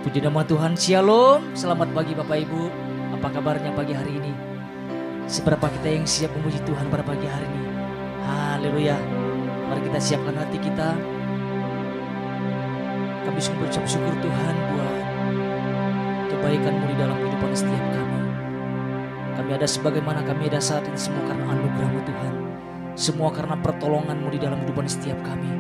Puji nama Tuhan, Shalom. Selamat pagi Bapak Ibu. Apa kabarnya pagi hari ini? Seberapa kita yang siap memuji Tuhan pada pagi hari ini? Haleluya. Mari kita siapkan hati kita. Kami sungguh berucap syukur Tuhan buat kebaikan-Mu di dalam kehidupan setiap kami. Kami ada sebagaimana kami ada saat ini, semua karena anugerah-Mu Tuhan. Semua karena pertolongan-Mu di dalam kehidupan setiap kami.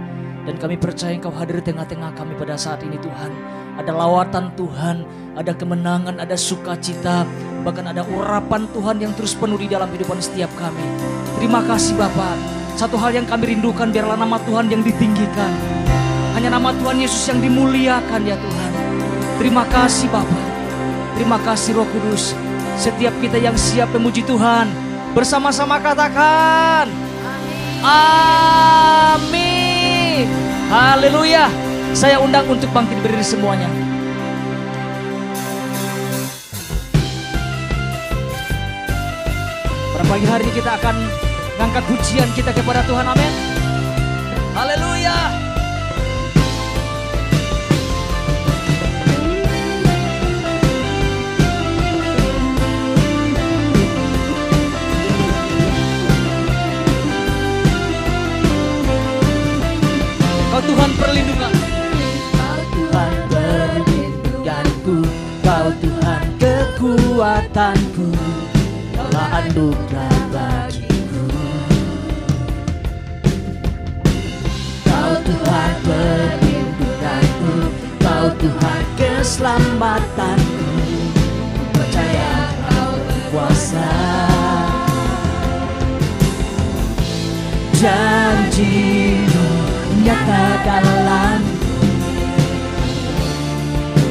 Dan kami percaya Engkau hadir di tengah-tengah kami pada saat ini Tuhan. Ada lawatan Tuhan, ada kemenangan, ada sukacita, bahkan ada urapan Tuhan yang terus penuh di dalam kehidupan setiap kami. Terima kasih Bapa. Satu hal yang kami rindukan, biarlah nama Tuhan yang ditinggikan. Hanya nama Tuhan Yesus yang dimuliakan ya Tuhan. Terima kasih Bapa. Terima kasih Roh Kudus. Setiap kita yang siap memuji Tuhan, bersama-sama katakan amin. Haleluya. Saya undang untuk bangkit berdiri semuanya. Pada pagi hari ini kita akan mengangkat pujian kita kepada Tuhan. Amin. Haleluya. Kau Tuhan perlindungan. Kau Tuhan perlindunganku, Kau Tuhan kekuatanku, Kaulah anugerah bagiku. Kau Tuhan perlindunganku, Kau Tuhan keselamatanku, percaya Kau berkuasa. Janji-Mu nyata dalam,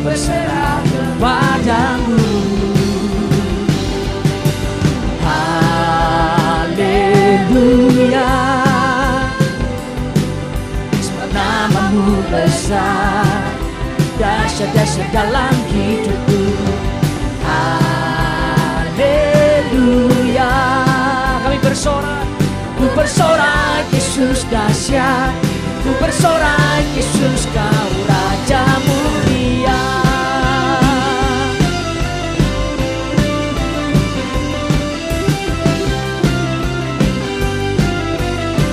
berserah kepadamu. Haleluya. Sebab nama-Mu besar, dahsyat-dahsyat dalam hidupku. Haleluya. Kami bersorak, ku bersorak Yesus dahsyat. Ku bersorak Yesus, Kau Raja mulia.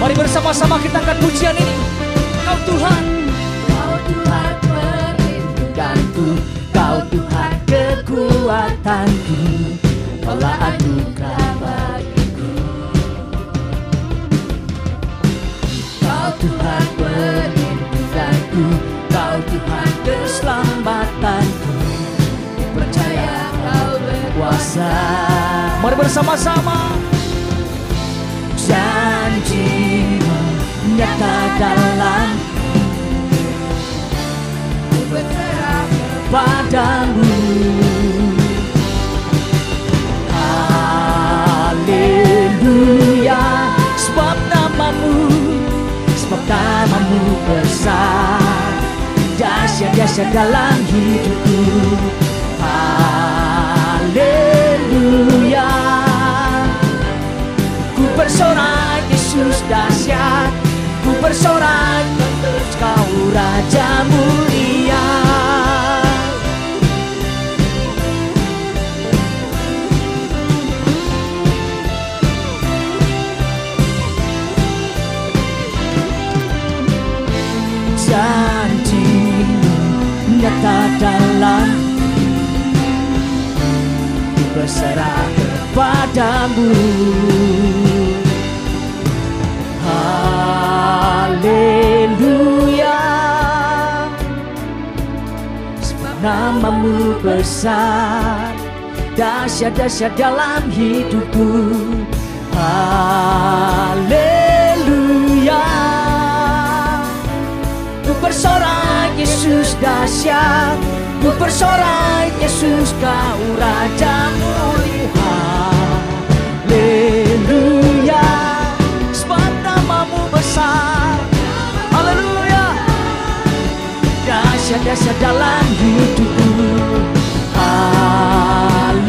Mari bersama-sama kita angkat pujian ini. Kau Tuhan, Kau Tuhan perlindunganku, Kau Tuhan kekuatanku, Kaulah anugerah bagiku. Kau Tuhan perlindunganku, Kau Tuhan keselamatanku, percaya Kau berkuasa. Mari bersama-sama. Janji-Mu nyata dalam, ku berserah kepadamu. Haleluya. Sebab nama-Mu besar, dahsyat-dahsyat dalam hidupku. Haleluya. Ku bersorak Yesus dahsyat, ku bersorak terus Kau Raja mulia. Janji-Mu nyata dalam, ku berserah kepadamu. Haleluya. Sebab nama-Mu besar, dahsyat-dahsyat dalam hidupku. Haleluya. Ku bersorak Yesus dahsyat, ku bersorak Yesus, Kau Raja mulia. Haleluya. Sebab nama-Mu besar. Haleluya. Dahsyat-dahsyat dalam hidupku. Haleluya.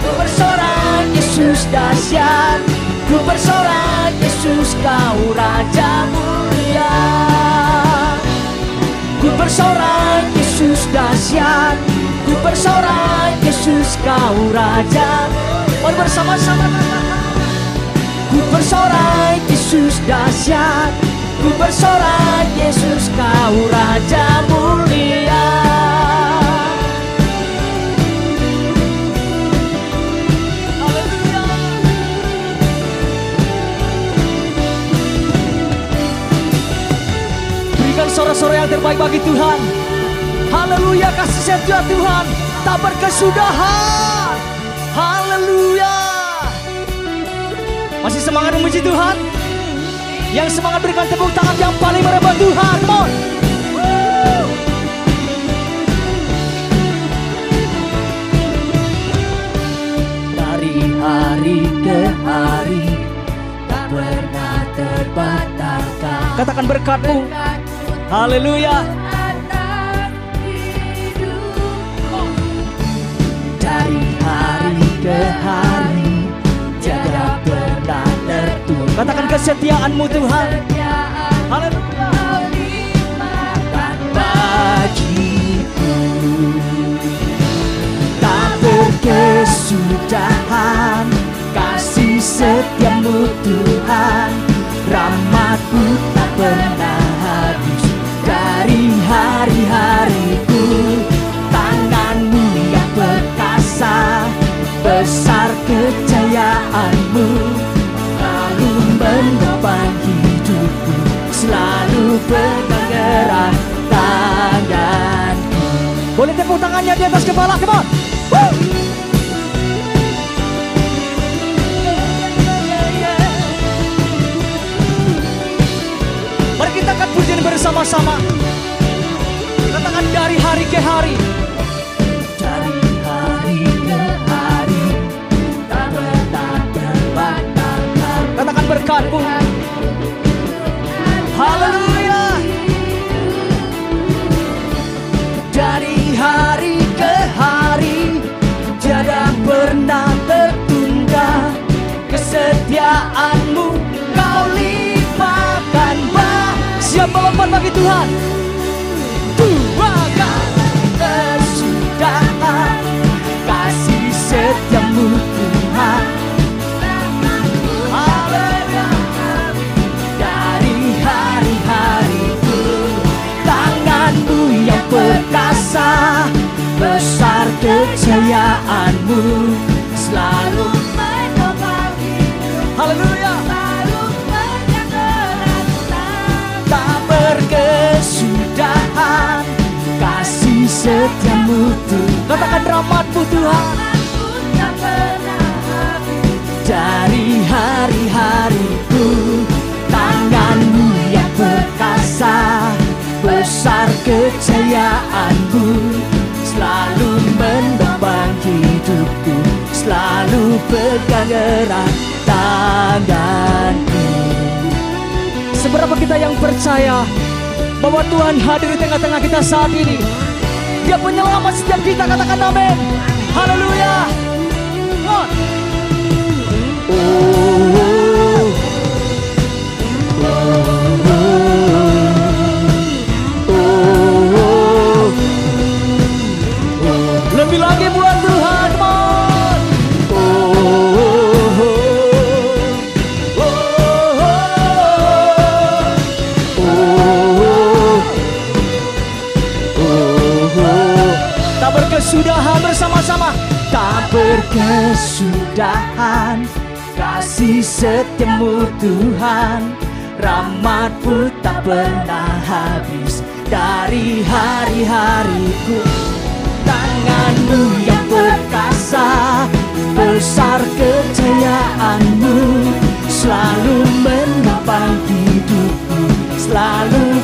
Ku bersorak Yesus dahsyat, ku bersorak Yesus, Kau Raja mulia. bersorak Yesus dahsyat, ku bersorak Yesus kau raja. Mari bersama-sama. Ku bersorak Yesus dahsyat, ku bersorak Yesus kau raja mulia. Haleluya. Berikan sorak-sorak yang terbaik bagi Tuhan. Haleluya, kasih setia Tuhan tak berkesudahan. Haleluya. Masih semangat memuji Tuhan? Yang semangat berikan tepuk tangan yang paling merebut Tuhan. Come on. Dari hari ke hari tak pernah terbatalkan. Katakan berkat-Mu. Haleluya. Dari hari ke hari tiada pernah tertunda. Katakan kesetiaan-Mu Tuhan. Haleluya. Dan bagiku tak berkesudahan kasih setia-Mu Tuhan. Rahmat-Mu tak pernah habis dari hari-hariku. Tangan-Mu yang perkasa, besar kejayaan-Mu, lalu menopang hidupku, selalu pegang erat tanganku. Boleh tepuk tangannya di atas kepala, come on. Woo! Mari kita akan pujian bersama-sama. Katakan dari hari ke hari. Dari hari ke hari tak pernah terbatalkan. Katakan berkat-Mu. Haleluya. Dari hari ke hari tiada pernah tertunda. Kesetiaan-Mu Kau limpahkan. Siapa lompat bagi Tuhan? Kesudahan kasih setia-Mu Tuhan. Haleluya. Dari hari-hariku tangan-Mu yang perkasa, besar kejayaan-Mu, selalu menopang hidup. Haleluya. Tak berkesudahan kasih setia-Mu Tuhan. Katakan rahmat-Mu Tuhan. Dari hari-hariku tangan-Mu yang perkasa, besar kejayaan-Mu, selalu menopang hidupku, selalu pegang erat tanganku. Seberapa kita yang percaya bahwa Tuhan hadir di tengah-tengah kita saat ini. Dia penyelamat setiap kita, katakan amin. Haleluya. Oh. Lebih lagi buat Tuhan, come on. Tak berkesudahan bersama-sama. Tak berkesudahan kasih setia-Mu Tuhan. Rahmat-Mu tak pernah habis dari hari-hariku. Tangan-Mu yang perkasa, besar kejayaan-Mu, selalu menopang hidupku, selalu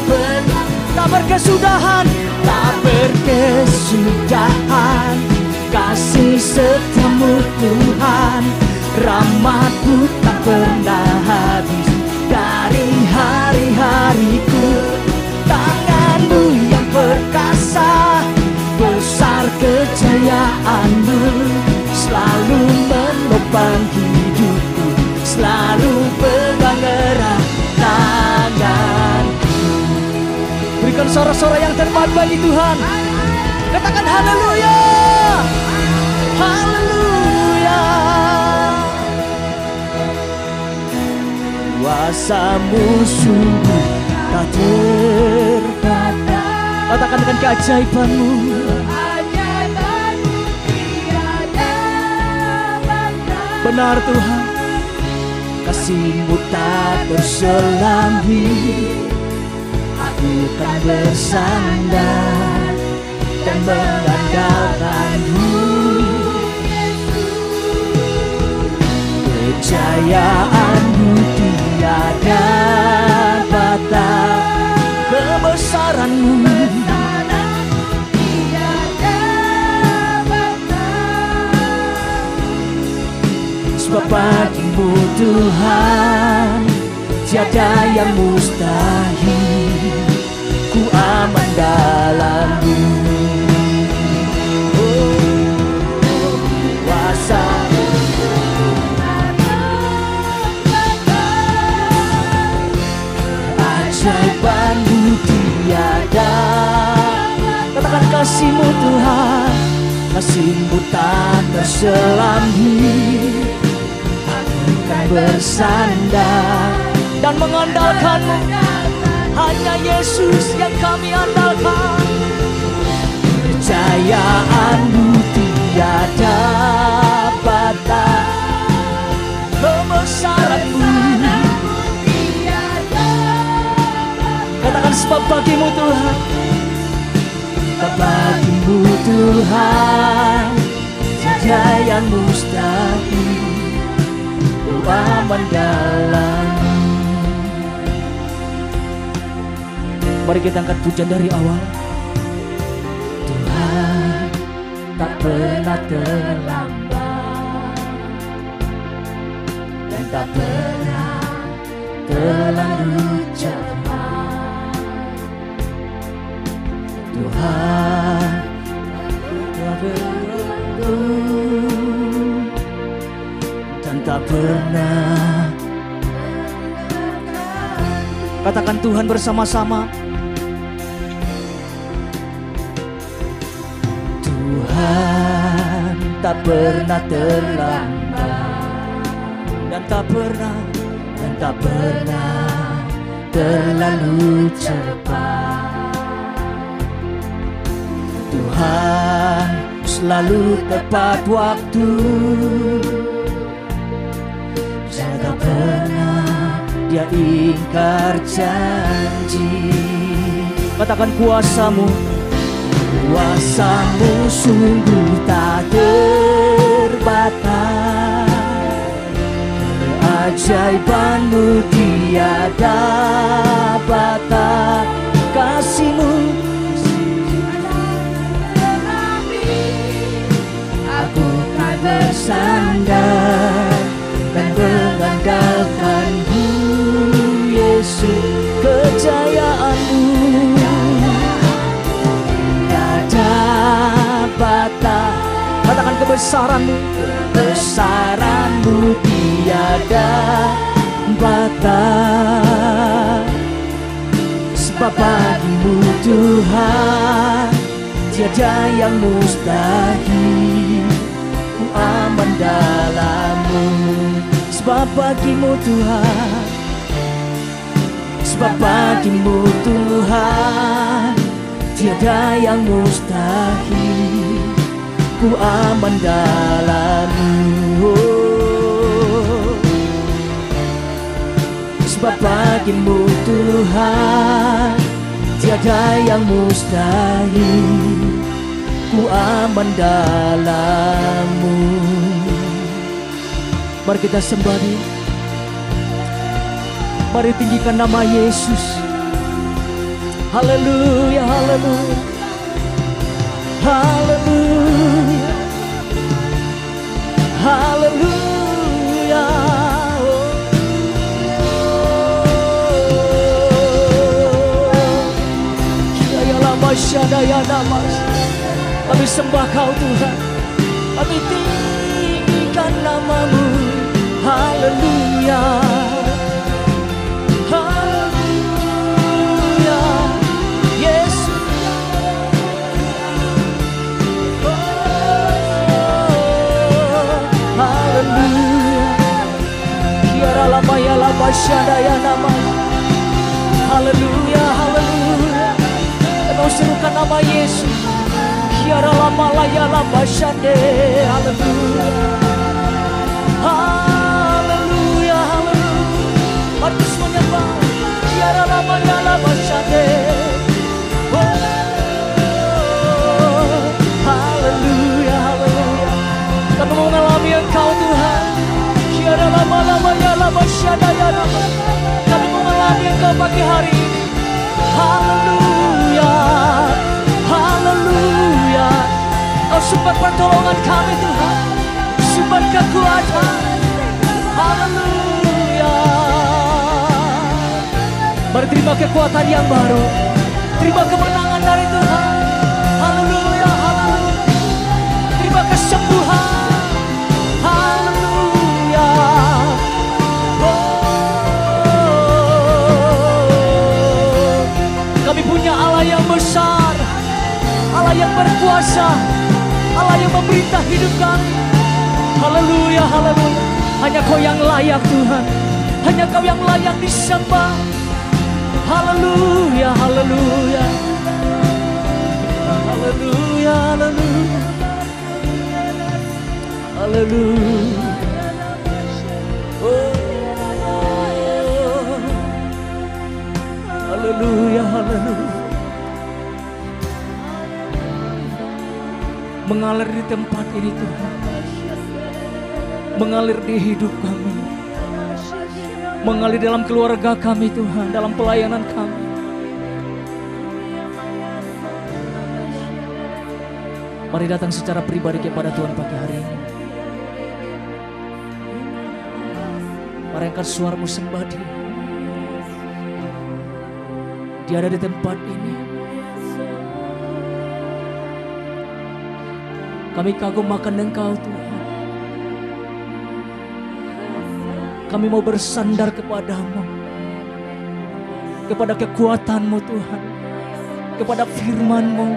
tak berkesudahan, tak berkesudahan kasih setia-Mu Tuhan. Rahmat-Mu tak pernah habis dari hari-hariku. Tangan-Mu yang perkasa, besar kejayaan-Mu, selalu menopang hidupku, selalu pegang erat tanganku. Berikan sorak-sorak yang terbaik bagi Tuhan. Katakan haleluya. Haleluya. Kuasa-Mu sungguh tak terbatas. Katakan dengan keajaiban-Mu. Benar Tuhan, kasih-Mu tak terselambi. Aku kan bersandar dan mengandalkan-Mu. Kejayaan-Mu tiada batas, kebesaran-Mu sebab bagi-Mu Tuhan tiada yang mustahil. Ku aman dalam-Mu. Kuasa keajaiban-Mu tiada. Katakan kasih-Mu Tuhan, kasih-Mu tak terselambi. Aku kan bersandar dan mengandalkan-Mu. Hanya Yesus yang kami andalkan. Kejayaan-Mu tiada batas, kebesaran-Mu. Katakan sebab bagi-Mu Tuhan, sebab bagi-Mu Tuhan tiada yang mustahil. Ku aman dalam-Mu. Mari kita angkat pujian dari awal. Tuhan tak pernah terlambat dan tak pernah terlalu cepat. Tuhan tak berlalu dan tak pernah. Katakan Tuhan bersama-sama. Tuhan tak pernah terlambat dan tak pernah terlalu cepat. Tuhan selalu tepat waktu, tak pernah Dia ingkar janji. Katakan kuasa-Mu, kuasa-Mu sungguh tak terbatas. Keajaiban-Mu tiada batas. Kasih-Mu aku kan bersandar dan mengandalkan-Mu Yesus. Kejayaan-Mu batas. Katakan kebesaran-Mu, kebesaran-Mu tiada batas. Sebab bagi-Mu Tuhan tiada yang mustahil. Ku aman dalam-Mu. Sebab bagi-Mu Tuhan, sebab bagi-Mu Tuhan tiada yang mustahil. Ku aman dalam-Mu. Sebab bagi-Mu Tuhan tiada yang mustahil. Ku aman dalam-Mu. Mari kita sembah Dia. Mari tinggikan nama Yesus. Haleluya, haleluya, haleluya, haleluya. Kami sembah Kau Tuhan, kami tinggikan nama-Mu. Haleluya, haleluya. Haleluya, haleluya. Kau serukan nama Yesus. Kiara lama laya lama shande. Haleluya. Haleluya, haleluya. Mari terus menyembah. Kiara lama ya lama shande. Haleluya, haleluya. Kami mau mengalami Engkau Tuhan. Kiara lama lama ya lama shande ya lama. Kami mau mengalami Engkau pagi hari ini. Haleluya, haleluya. Kau sumber pertolongan kami Tuhan, sumber kekuatan. Haleluya. Mari terima kekuatan yang baru, terima kemenangan dari Tuhan. Haleluya, haleluya. Terima kesembuhan. Haleluya. Kami punya Allah yang besar, Allah yang berkuasa, Allah yang memerintah hidup kami. Haleluya, haleluya. Hanya Kau yang layak Tuhan, hanya Kau yang layak disembah. Haleluya, haleluya. Haleluya, haleluya. Haleluya. Haleluya, haleluya. Mengalir di tempat ini Tuhan, mengalir di hidup kami, mengalir dalam keluarga kami Tuhan, dalam pelayanan kami. Mari datang secara pribadi kepada Tuhan pagi hari ini. Mari angkat suaramu sembah Dia. Dia ada di tempat ini. Kami kagum akan Engkau Tuhan. Kami mau bersandar kepadamu, kepada kekuatan-Mu Tuhan, kepada firman-Mu,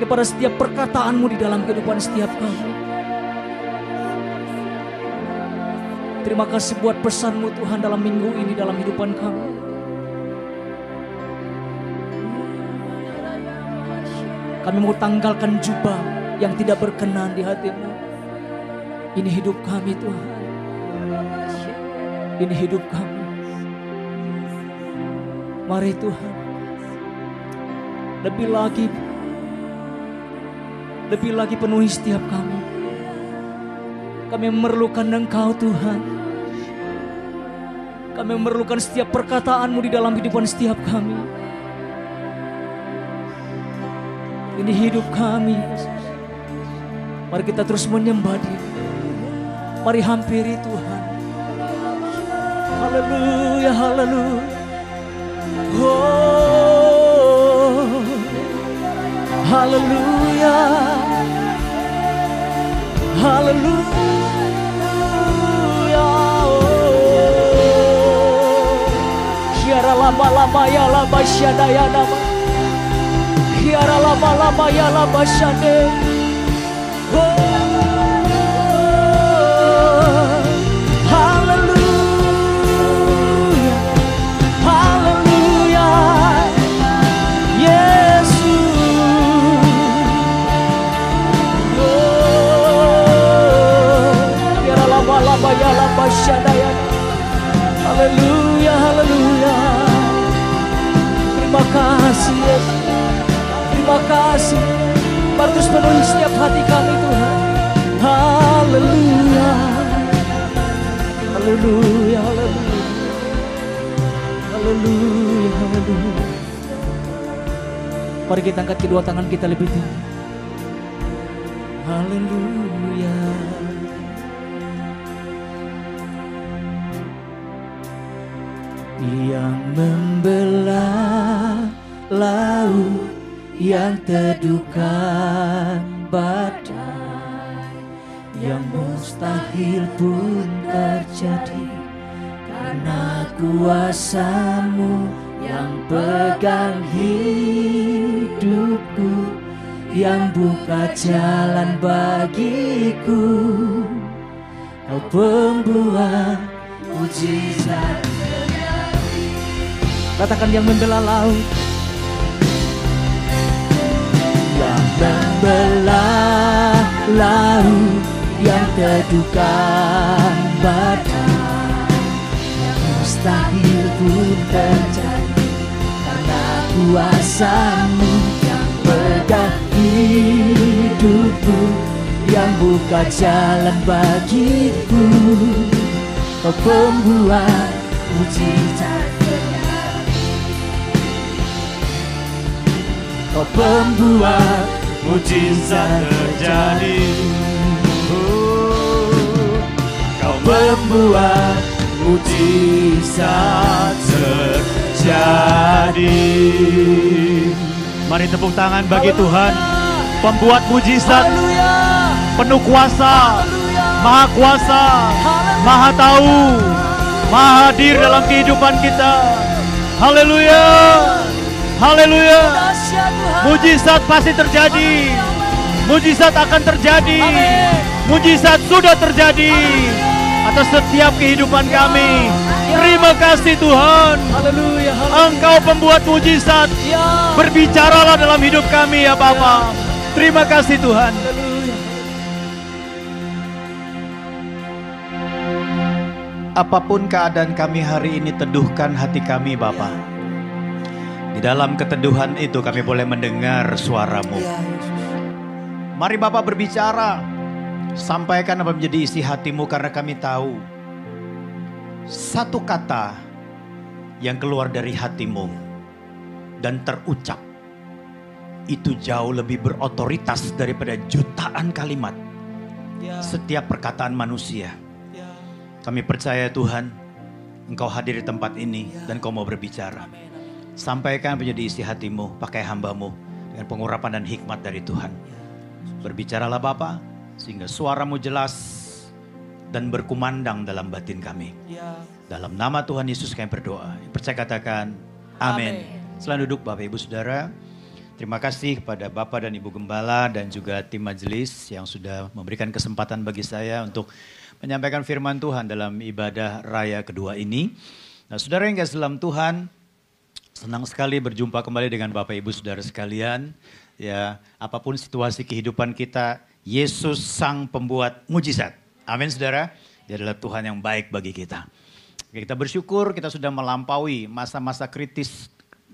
kepada setiap perkataan-Mu di dalam kehidupan setiap kami. Terima kasih buat pesan-Mu Tuhan dalam minggu ini, dalam kehidupan kami. Kami mau tanggalkan jubah yang tidak berkenan di hati-Mu. Ini hidup kami Tuhan. Ini hidup kami. Mari Tuhan. Lebih lagi penuhi setiap kami. Kami memerlukan Engkau Tuhan. Kami memerlukan setiap perkataan-Mu di dalam kehidupan setiap kami. Ini hidup kami, Yesus. Mari kita terus menyembah Dia. Mari hampiri Tuhan. Haleluya, haleluya. Oh, haleluya, haleluya. Oh, kiara lama-lama ya lama syada ya nama. Kiara lama-lama ya lama syade. Haleluya, haleluya, Yesus. Kiara lama-lama ya lama syada ya. Haleluya, haleluya. Terima kasih Yesus. Terima kasih. Mari terus penuhi setiap hati kami Tuhan. Haleluya, haleluya, haleluya, haleluya, haleluya. Mari kita angkat kedua tangan kita lebih tinggi. Haleluya. Yang membelah laut, yang teduhkan badai, yang mustahil pun terjadi karena kuasa-Mu yang pegang hidupku, yang buka jalan bagiku. Kau pembuat mujizat terjadi. Katakan yang membelah laut, yang membelah laut, yang teduhkan badai, yang mustahil pun terjadi karena kuasa-Mu yang pegang hidupku, yang buka jalan bagiku. Kau pembuat mujizat terjadi. Kau pembuat mujizat terjadi. Kau pembuat mujizat terjadi. Mari tepuk tangan bagi Tuhan, pembuat mujizat, penuh kuasa, maha kuasa, maha tahu, maha hadir dalam kehidupan kita. Haleluya, haleluya. Mujizat pasti terjadi, mujizat akan terjadi, mujizat sudah terjadi atas setiap kehidupan kami. Terima kasih Tuhan. Haleluya. Engkau pembuat mujizat. Berbicaralah dalam hidup kami ya Bapa. Terima kasih Tuhan. Apapun keadaan kami hari ini, teduhkan hati kami Bapa. Di dalam keteduhan itu kami boleh mendengar suara-Mu. Mari Bapa berbicara. Sampaikan apa menjadi isi hati-Mu, karena kami tahu satu kata yang keluar dari hati-Mu dan terucap itu jauh lebih berotoritas daripada jutaan kalimat setiap perkataan manusia. Kami percaya Tuhan, Engkau hadir di tempat ini dan Kau mau berbicara. Sampaikan menjadi isi hati-Mu, pakai hamba-Mu dengan pengurapan dan hikmat dari Tuhan. Berbicaralah Bapa, sehingga suara-Mu jelas dan berkumandang dalam batin kami. Dalam nama Tuhan Yesus kami berdoa. Percaya katakan amin. Selamat duduk Bapak Ibu Saudara. Terima kasih kepada Bapak dan Ibu Gembala dan juga tim majelis yang sudah memberikan kesempatan bagi saya untuk menyampaikan firman Tuhan dalam ibadah raya kedua ini. Nah, saudara yang kasih dalam Tuhan, senang sekali berjumpa kembali dengan Bapak Ibu Saudara sekalian. Ya, apapun situasi kehidupan kita, Yesus sang pembuat mujizat. Amin saudara, Dia adalah Tuhan yang baik bagi kita. Kita bersyukur kita sudah melampaui masa-masa kritis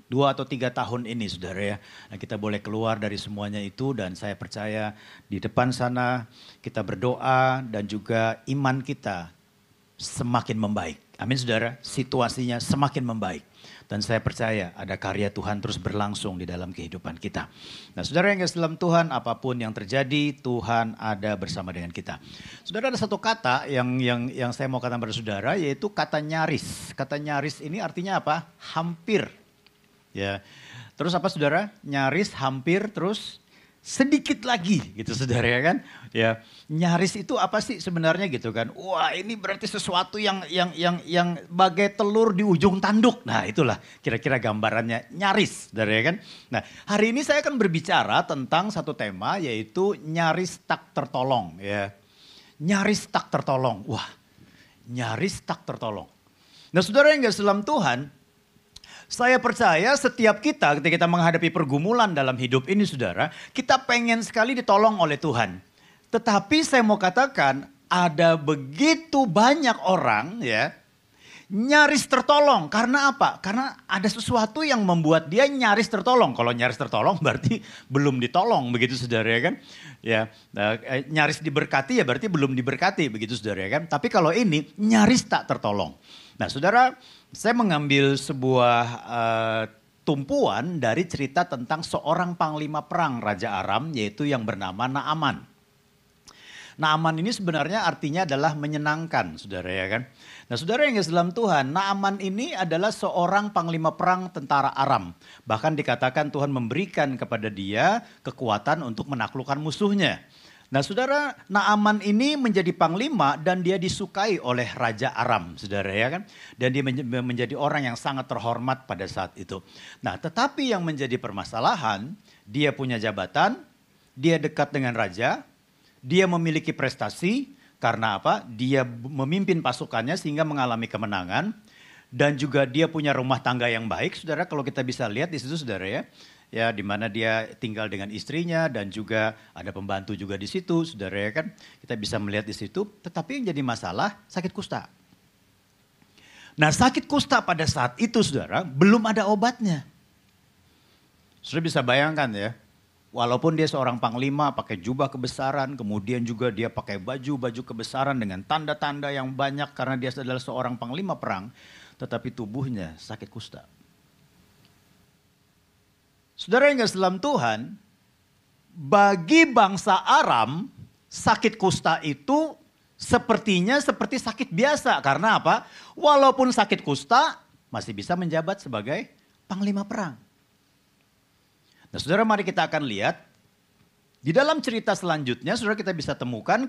2 atau 3 tahun ini saudara ya. Nah, kita boleh keluar dari semuanya itu, dan saya percaya di depan sana kita berdoa dan juga iman kita semakin membaik. Amin saudara, situasinya semakin membaik. Dan saya percaya ada karya Tuhan terus berlangsung di dalam kehidupan kita. Nah saudara yang kasih dalam Tuhan, apapun yang terjadi, Tuhan ada bersama dengan kita. Saudara, ada satu kata yang saya mau katakan pada saudara, yaitu kata nyaris. Kata nyaris ini artinya apa? Hampir. Ya. Terus apa saudara? Nyaris, hampir, terus sedikit lagi gitu saudara ya kan. Ya, nyaris itu apa sih sebenarnya gitu kan? Wah, ini berarti sesuatu yang bagai telur di ujung tanduk. Nah, itulah kira-kira gambarannya nyaris saudara ya kan. Nah, hari ini saya akan berbicara tentang satu tema, yaitu nyaris tak tertolong ya. Nyaris tak tertolong. Wah, nyaris tak tertolong. Nah, saudara yang kasih dalam Tuhan, saya percaya setiap kita ketika kita menghadapi pergumulan dalam hidup ini saudara, kita pengen sekali ditolong oleh Tuhan. Tetapi saya mau katakan ada begitu banyak orang ya nyaris tertolong. Karena apa? Karena ada sesuatu yang membuat dia nyaris tertolong. Kalau nyaris tertolong berarti belum ditolong begitu saudara ya kan. Ya, nyaris diberkati ya berarti belum diberkati begitu saudara ya kan. Tapi kalau ini nyaris tak tertolong. Nah saudara, saya mengambil sebuah tumpuan dari cerita tentang seorang panglima perang Raja Aram, yaitu yang bernama Naaman. Naaman ini sebenarnya artinya adalah menyenangkan, saudara ya kan. Nah saudara yang kasih dalam Tuhan, Naaman ini adalah seorang panglima perang tentara Aram. Bahkan dikatakan Tuhan memberikan kepada dia kekuatan untuk menaklukkan musuhnya. Nah saudara, Naaman ini menjadi panglima dan dia disukai oleh Raja Aram, saudara ya kan. Dan dia menjadi orang yang sangat terhormat pada saat itu. Nah tetapi yang menjadi permasalahan, dia punya jabatan, dia dekat dengan raja, dia memiliki prestasi, Karena apa? Dia memimpin pasukannya sehingga mengalami kemenangan. Dan juga dia punya rumah tangga yang baik, saudara. Kalau kita bisa lihat di situ, saudara ya. Ya, di mana dia tinggal dengan istrinya dan juga ada pembantu juga di situ, saudara ya kan. Kita bisa melihat di situ. Tetapi yang jadi masalah sakit kusta. Nah, sakit kusta pada saat itu, saudara, belum ada obatnya. Saudara bisa bayangkan ya. Walaupun dia seorang panglima pakai jubah kebesaran, kemudian juga dia pakai baju kebesaran dengan tanda-tanda yang banyak karena dia adalah seorang panglima perang. Tetapi tubuhnya sakit kusta. Saudara yang kasih dalam Tuhan, bagi bangsa Aram, sakit kusta itu sepertinya seperti sakit biasa. Karena apa? Walaupun sakit kusta, masih bisa menjabat sebagai panglima perang. Nah, saudara, mari kita akan lihat. Di dalam cerita selanjutnya, saudara, kita bisa temukan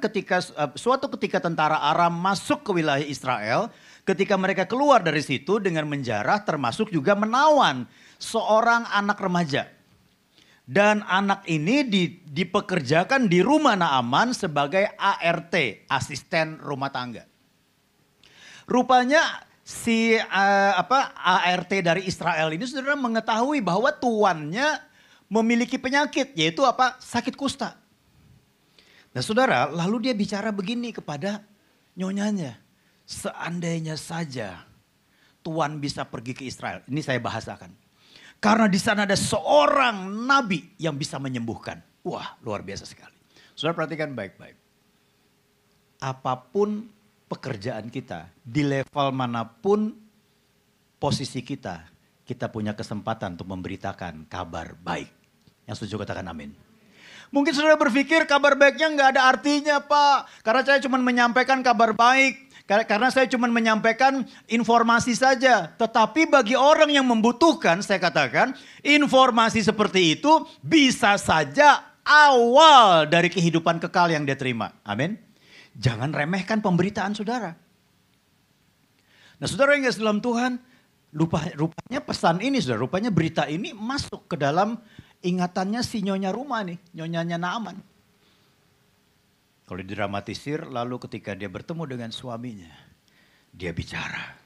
suatu ketika tentara Aram masuk ke wilayah Israel. Ketika mereka keluar dari situ dengan menjarah, termasuk juga menawan seorang anak remaja. Dan anak ini dipekerjakan di rumah Naaman sebagai ART, asisten rumah tangga. Rupanya si ART dari Israel ini saudara mengetahui bahwa tuannya memiliki penyakit, yaitu apa? Sakit kusta. Nah, saudara, lalu dia bicara begini kepada nyonyanya. Seandainya saja Tuhan bisa pergi ke Israel. Ini saya bahasakan. Karena di sana ada seorang nabi yang bisa menyembuhkan. Wah, luar biasa sekali. Saudara perhatikan baik-baik. Apapun pekerjaan kita, di level manapun posisi kita, kita punya kesempatan untuk memberitakan kabar baik. Yang setuju katakan amin. Mungkin saudara berpikir kabar baiknya nggak ada artinya, Pak. Karena saya cuma menyampaikan kabar baik. Karena saya cuma menyampaikan informasi saja. Tetapi bagi orang yang membutuhkan, saya katakan, informasi seperti itu bisa saja awal dari kehidupan kekal yang dia terima. Amin. Jangan remehkan pemberitaan saudara. Nah, saudara yang kasih dalam Tuhan, rupanya pesan ini, saudara, rupanya berita ini masuk ke dalam ingatannya si nyonya rumah nih, nyonyanya Naaman. Kalau didramatisir, lalu ketika dia bertemu dengan suaminya, dia bicara.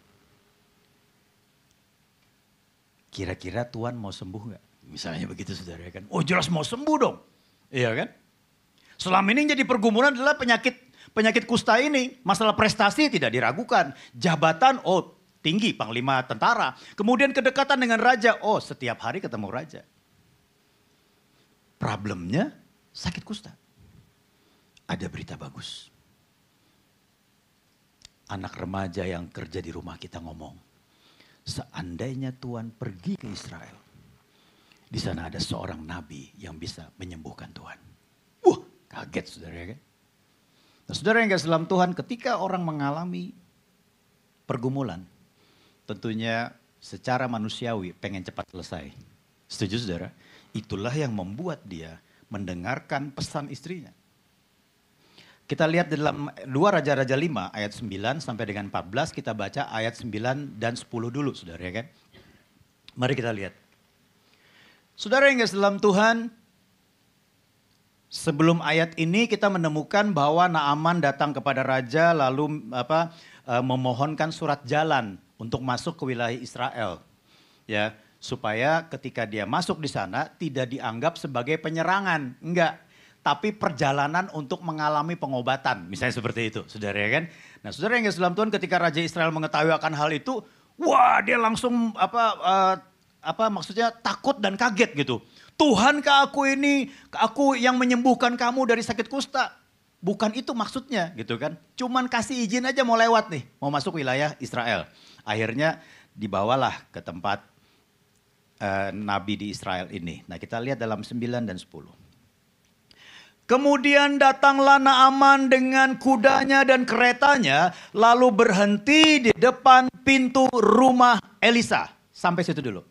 Kira-kira Tuhan mau sembuh nggak? Misalnya begitu, saudara kan. Oh, jelas mau sembuh dong. Iya kan? Selama ini yang jadi pergumulan adalah penyakit kusta ini. Masalah prestasi tidak diragukan. Jabatan, oh tinggi, panglima tentara. Kemudian kedekatan dengan raja, oh setiap hari ketemu raja. Problemnya sakit kusta. Ada berita bagus. Anak remaja yang kerja di rumah kita ngomong, seandainya Tuhan pergi ke Israel, di sana ada seorang nabi yang bisa menyembuhkan Tuhan. Wah, kaget saudara ya kan? Nah, saudara yang kasih dalam Tuhan, ketika orang mengalami pergumulan, tentunya secara manusiawi pengen cepat selesai. Setuju saudara? Itulah yang membuat dia mendengarkan pesan istrinya. Kita lihat dalam 2 Raja-Raja 5 ayat 9 sampai dengan 14, kita baca ayat 9 dan 10 dulu saudara ya kan. Mari kita lihat. Saudara yang kasih dalam Tuhan, sebelum ayat ini kita menemukan bahwa Naaman datang kepada raja lalu memohonkan surat jalan untuk masuk ke wilayah Israel. Ya, supaya ketika dia masuk di sana tidak dianggap sebagai penyerangan, enggak. Tapi perjalanan untuk mengalami pengobatan. Misalnya seperti itu, saudara ya kan. Nah, saudara yang kasih dalam Tuhan, ketika Raja Israel mengetahui akan hal itu, wah dia langsung maksudnya takut dan kaget gitu. Tuhankah aku yang menyembuhkan kamu dari sakit kusta? Bukan itu maksudnya gitu kan. Cuman kasih izin aja mau lewat nih, mau masuk wilayah Israel. Akhirnya dibawalah ke tempat nabi di Israel ini. Nah, kita lihat dalam 9 dan 10. Kemudian datanglah Naaman dengan kudanya dan keretanya, lalu berhenti di depan pintu rumah Elisa. Sampai situ dulu.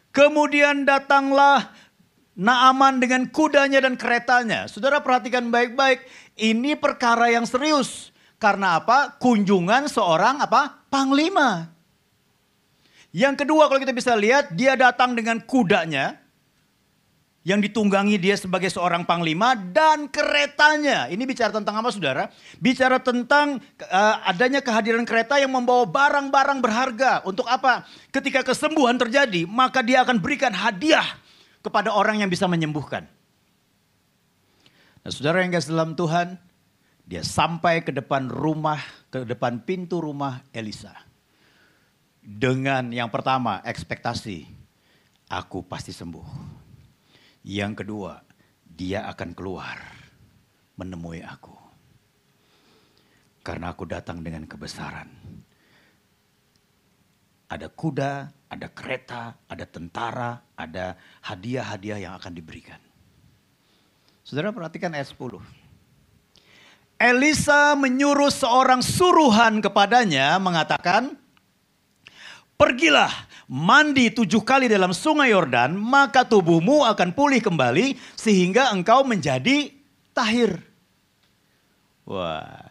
Kemudian datanglah Naaman dengan kudanya dan keretanya. Saudara perhatikan baik-baik, ini perkara yang serius. Karena apa? Kunjungan seorang panglima. Yang kedua kalau kita bisa lihat, dia datang dengan kudanya. yang ditunggangi dia sebagai seorang panglima dan keretanya. Ini bicara tentang apa saudara? Bicara tentang adanya kehadiran kereta yang membawa barang-barang berharga. Untuk apa? Ketika kesembuhan terjadi, maka dia akan berikan hadiah kepada orang yang bisa menyembuhkan. Nah, saudara yang kasih dalam Tuhan, dia sampai ke depan pintu rumah Elisa. Dengan yang pertama, ekspektasi, aku pasti sembuh. Yang kedua, dia akan keluar menemui aku. Karena aku datang dengan kebesaran. Ada kuda, ada kereta, ada tentara, ada hadiah-hadiah yang akan diberikan. Saudara perhatikan ayat 10. Elisa menyuruh seorang suruhan kepadanya mengatakan, pergilah mandi 7 kali dalam sungai Yordan, maka tubuhmu akan pulih kembali sehingga engkau menjadi tahir. Wah,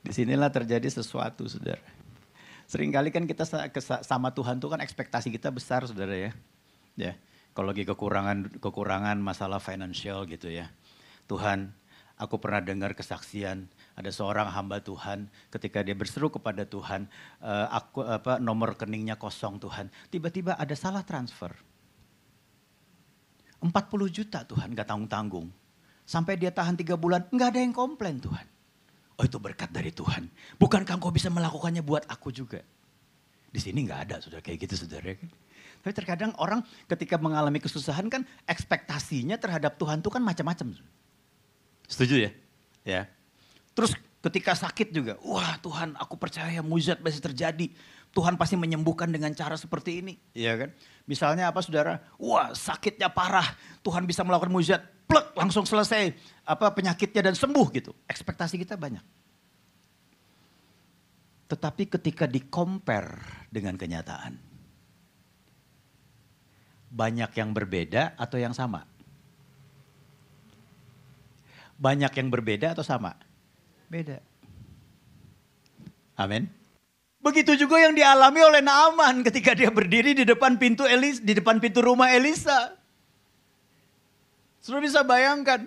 disinilah terjadi sesuatu saudara. Seringkali kan kita sama Tuhan tuh kan ekspektasi kita besar saudara ya. Ya, kalau lagi kekurangan masalah finansial gitu ya. Tuhan, aku pernah dengar kesaksian ada seorang hamba Tuhan ketika dia berseru kepada Tuhan, nomor rekeningnya kosong Tuhan. Tiba-tiba ada salah transfer. 40 juta Tuhan gak tanggung-tanggung. Sampai dia tahan 3 bulan gak ada yang komplain Tuhan. Oh itu berkat dari Tuhan. Bukankah engkau bisa melakukannya buat aku juga? Di sini gak ada saudara kayak gitu saudara. Tapi terkadang orang ketika mengalami kesusahan kan ekspektasinya terhadap Tuhan itu kan macam-macam. Setuju ya? Ya. Terus ketika sakit juga, wah Tuhan aku percaya mujizat pasti terjadi. Tuhan pasti menyembuhkan dengan cara seperti ini. Iya kan? Misalnya apa saudara? Wah sakitnya parah, Tuhan bisa melakukan mujizat. Plek langsung selesai penyakitnya dan sembuh gitu. Ekspektasi kita banyak. Tetapi ketika di-compare dengan kenyataan. Banyak yang berbeda atau yang sama? Banyak yang berbeda atau sama? Beda. Amin. Begitu juga yang dialami oleh Naaman ketika dia berdiri di depan pintu rumah Elisa. Sudah bisa bayangkan.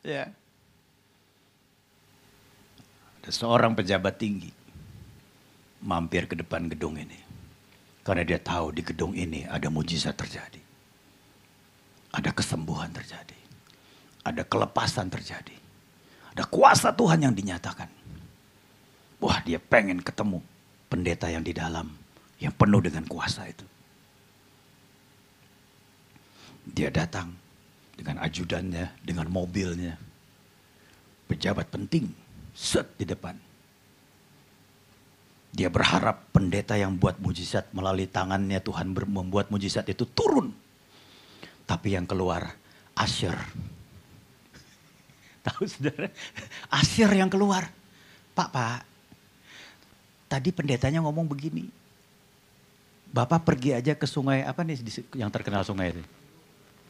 Ya. Ada seorang pejabat tinggi mampir ke depan gedung ini. Karena dia tahu di gedung ini ada mujizat terjadi. Ada kesembuhan terjadi. Ada kelepasan terjadi. Ada kuasa Tuhan yang dinyatakan. Wah dia pengen ketemu pendeta yang di dalam. Yang penuh dengan kuasa itu. Dia datang dengan ajudannya, dengan mobilnya. Pejabat penting, set di depan. Dia berharap pendeta yang buat mujizat melalui tangannya Tuhan membuat mujizat itu turun. Tapi yang keluar Asher. Tahu saudara? Asher yang keluar. Pak. Tadi pendetanya ngomong begini. Bapak pergi aja ke sungai apa nih yang terkenal sungai itu?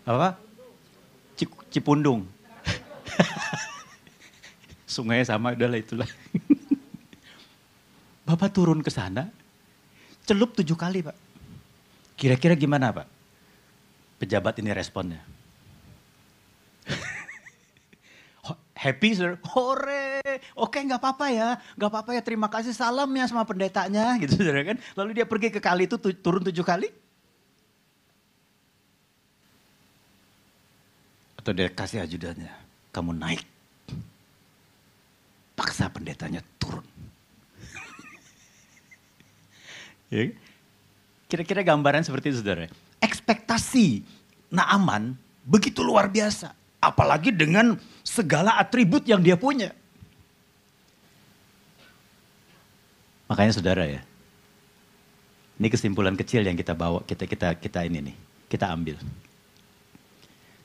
Apa? Cipundung. Sungainya sama udahlah itulah. Bapak turun ke sana. Celup 7 kali Pak. Kira-kira gimana Pak? Pejabat ini responnya. Happy sir, hore, oke nggak apa-apa ya, terima kasih salamnya sama pendetanya gitu saudara kan. Lalu dia pergi ke kali itu turun 7 kali. Atau dia kasih ajudannya, kamu naik. Paksa pendetanya turun. Ya. Kira-kira gambaran seperti itu saudara. Ekspektasi Naaman begitu luar biasa. Apalagi dengan segala atribut yang dia punya. Makanya saudara ya. Ini kesimpulan kecil yang kita bawa, kita ambil.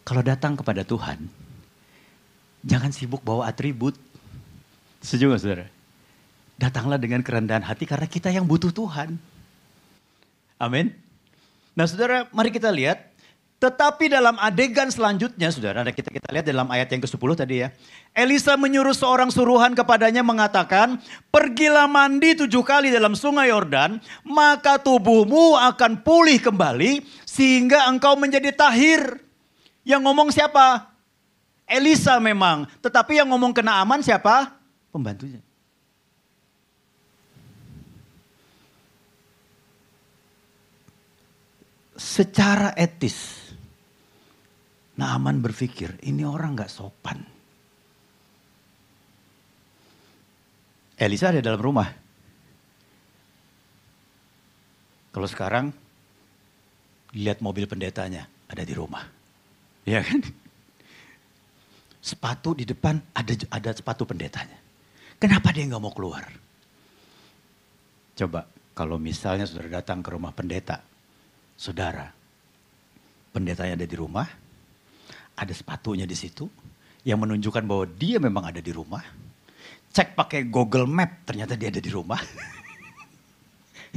Kalau datang kepada Tuhan, jangan sibuk bawa atribut. Setuju gak saudara? Datanglah dengan kerendahan hati karena kita yang butuh Tuhan. Amin. Nah saudara, mari kita lihat. Tetapi dalam adegan selanjutnya, saudara, kita lihat dalam ayat yang ke-10 tadi ya. Elisa menyuruh seorang suruhan kepadanya mengatakan, pergilah mandi 7 kali dalam sungai Yordan, maka tubuhmu akan pulih kembali sehingga engkau menjadi tahir. Yang ngomong siapa? Elisa memang. Tetapi yang ngomong ke Naaman siapa? Pembantunya. Secara etis, Naaman berpikir, ini orang gak sopan. Elisa ada dalam rumah. Kalau sekarang, lihat mobil pendetanya ada di rumah. Ya kan? Sepatu di depan ada sepatu pendetanya. Kenapa dia gak mau keluar? Coba kalau misalnya saudara datang ke rumah pendeta. Saudara, pendetanya ada di rumah. Ada sepatunya di situ. Yang menunjukkan bahwa dia memang ada di rumah. Cek pakai Google Map, ternyata dia ada di rumah.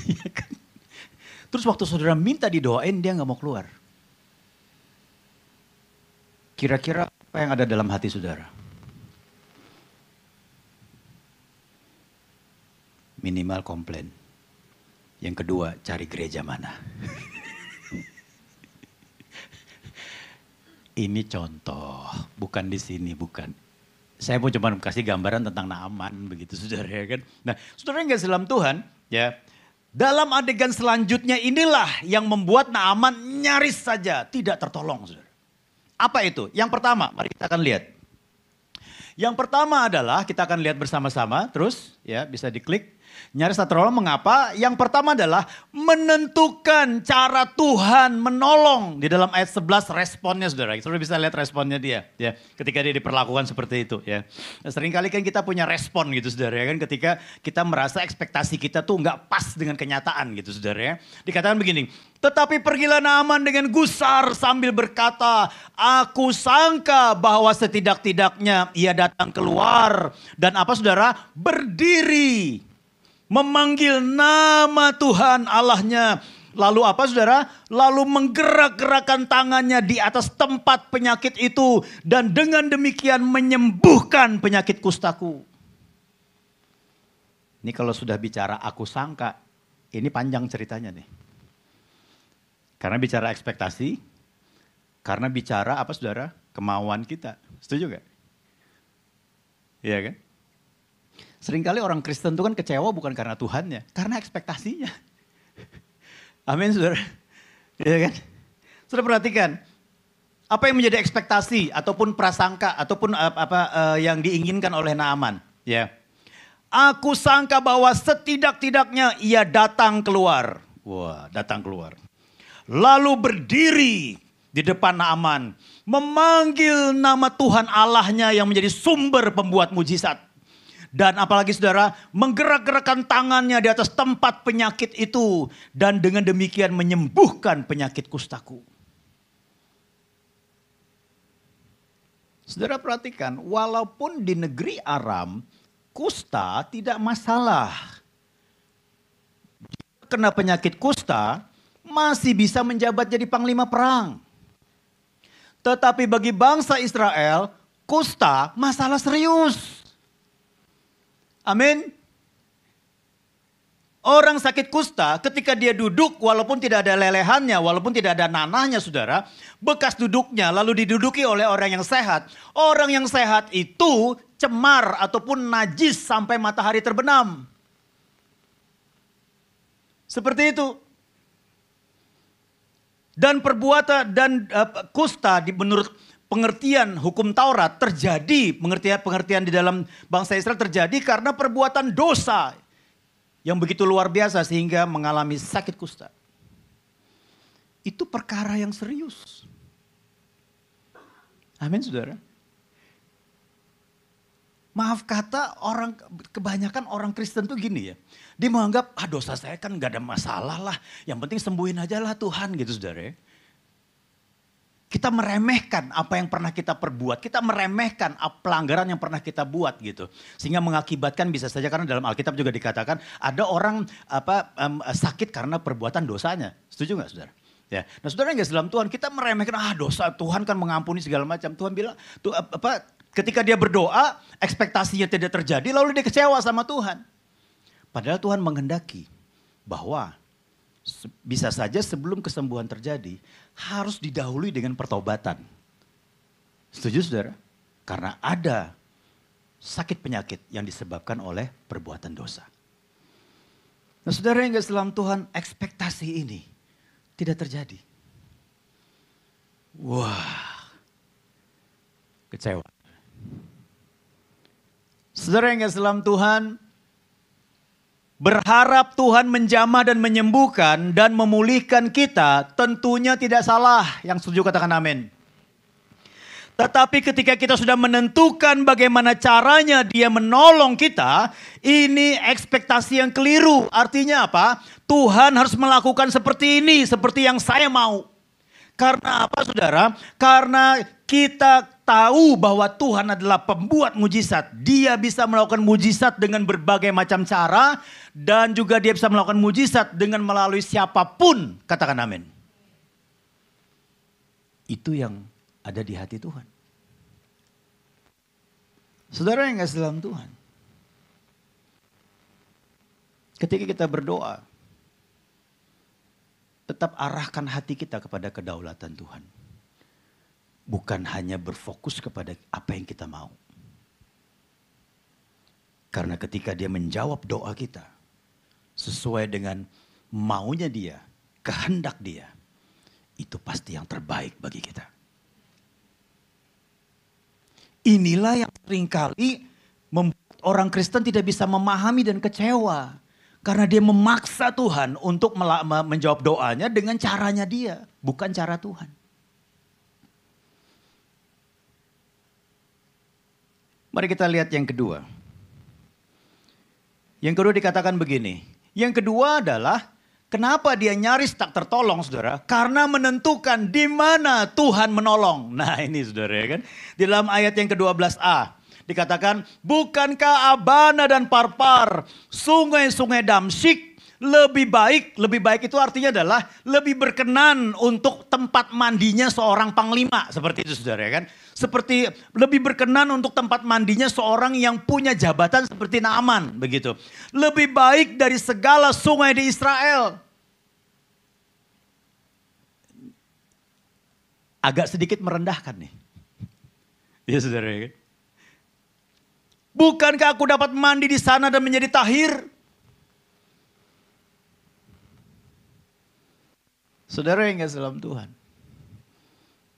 Ya kan? Terus waktu saudara minta didoain, dia gak mau keluar. Kira-kira apa yang ada dalam hati saudara? Minimal komplain. Yang kedua, cari gereja mana. Ini contoh, bukan di sini, bukan. Saya mau cuma kasih gambaran tentang Naaman, begitu saudara ya kan. Nah, saudara yang gak dalam Tuhan, ya. Dalam adegan selanjutnya inilah yang membuat Naaman nyaris saja tidak tertolong, saudara. Apa itu? Yang pertama, mari kita akan lihat. Yang pertama adalah, kita akan lihat bersama-sama, terus ya bisa diklik. Nyaris tak tertolong, mengapa? Yang pertama adalah menentukan cara Tuhan menolong. Di dalam ayat 11 responnya saudara. Saudara bisa lihat responnya dia. Ya, ketika dia diperlakukan seperti itu. Ya. Nah, seringkali kan kita punya respon gitu saudara. Ya, kan, ketika kita merasa ekspektasi kita tuh nggak pas dengan kenyataan gitu saudara. Ya. Dikatakan begini. Tetapi pergilah Naaman dengan gusar sambil berkata, aku sangka bahwa setidak-tidaknya ia datang keluar. Dan apa saudara? Berdiri. Memanggil nama Tuhan Allahnya. Lalu apa saudara? Lalu menggerak-gerakkan tangannya di atas tempat penyakit itu. Dan dengan demikian menyembuhkan penyakit kustaku. Ini kalau sudah bicara aku sangka. Ini panjang ceritanya nih. Karena bicara ekspektasi. Karena bicara apa saudara? Kemauan kita. Setuju gak? Iya kan? Seringkali orang Kristen itu kan kecewa bukan karena Tuhannya, karena ekspektasinya. Amin saudara. Ya kan? Saudara perhatikan, apa yang menjadi ekspektasi ataupun prasangka ataupun yang diinginkan oleh Naaman. Ya. Aku sangka bahwa setidak-tidaknya ia datang keluar. Wah, datang keluar. Lalu berdiri di depan Naaman, memanggil nama Tuhan Allahnya yang menjadi sumber pembuat mujizat. Dan apalagi saudara, menggerak-gerakkan tangannya di atas tempat penyakit itu. Dan dengan demikian menyembuhkan penyakit kustaku. Saudara perhatikan, walaupun di negeri Aram, kusta tidak masalah. Kena penyakit kusta, masih bisa menjabat jadi panglima perang. Tetapi bagi bangsa Israel, kusta masalah serius. Amin. Orang sakit kusta ketika dia duduk walaupun tidak ada lelehannya, walaupun tidak ada nanahnya saudara. Bekas duduknya lalu diduduki oleh orang yang sehat. Orang yang sehat itu cemar ataupun najis sampai matahari terbenam. Seperti itu. Dan perbuatan dan kusta menurut pengertian hukum Taurat terjadi, pengertian di dalam bangsa Israel terjadi karena perbuatan dosa yang begitu luar biasa sehingga mengalami sakit kusta. Itu perkara yang serius. Amin saudara. Maaf kata kebanyakan orang Kristen tuh gini ya. Dia menganggap dosa saya kan gak ada masalah lah. Yang penting sembuhin aja lah Tuhan gitu saudara. Kita meremehkan apa yang pernah kita perbuat. Kita meremehkan pelanggaran yang pernah kita buat gitu. Sehingga mengakibatkan bisa saja karena dalam Alkitab juga dikatakan ada orang sakit karena perbuatan dosanya. Setuju gak saudara? Ya. Nah saudara yang gak dalam Tuhan kita meremehkan dosa Tuhan kan mengampuni segala macam. Tuhan bilang ketika dia berdoa ekspektasinya tidak terjadi lalu dia kecewa sama Tuhan. Padahal Tuhan menghendaki bahwa bisa saja sebelum kesembuhan terjadi harus didahului dengan pertobatan. Setuju saudara? Karena ada sakit penyakit yang disebabkan oleh perbuatan dosa. Nah saudara yang kasih dalam Tuhan, ekspektasi ini tidak terjadi. Wah, kecewa. Saudara yang kasih dalam Tuhan, berharap Tuhan menjamah dan menyembuhkan dan memulihkan kita tentunya tidak salah. Yang setuju katakan amin. Tetapi ketika kita sudah menentukan bagaimana caranya dia menolong kita, ini ekspektasi yang keliru. Artinya apa? Tuhan harus melakukan seperti ini, seperti yang saya mau. Karena apa saudara? Karena kita tahu bahwa Tuhan adalah pembuat mujizat. Dia bisa melakukan mujizat dengan berbagai macam cara. Dan juga dia bisa melakukan mujizat dengan melalui siapapun. Katakan amin. Itu yang ada di hati Tuhan. Saudara yang kasih dalam Tuhan. Ketika kita berdoa, tetap arahkan hati kita kepada kedaulatan Tuhan. Bukan hanya berfokus kepada apa yang kita mau. Karena ketika dia menjawab doa kita, sesuai dengan maunya dia, kehendak dia, itu pasti yang terbaik bagi kita. Inilah yang seringkali membuat orang Kristen tidak bisa memahami dan kecewa. Karena dia memaksa Tuhan untuk menjawab doanya dengan caranya dia, bukan cara Tuhan. Mari kita lihat yang kedua. Yang kedua dikatakan begini. Yang kedua adalah kenapa dia nyaris tak tertolong saudara? Karena menentukan di mana Tuhan menolong. Nah ini saudara ya kan. Di dalam ayat yang ke-12a. Dikatakan, bukankah Abana dan Parpar, sungai-sungai Damsyik lebih baik itu artinya adalah lebih berkenan untuk tempat mandinya seorang panglima. Seperti itu saudara ya kan. Seperti lebih berkenan untuk tempat mandinya seorang yang punya jabatan seperti Naaman. Begitu. Lebih baik dari segala sungai di Israel. Agak sedikit merendahkan nih. Ya saudara ya kan. Bukankah aku dapat mandi di sana dan menjadi tahir? Saudara yang kasih dalam Tuhan.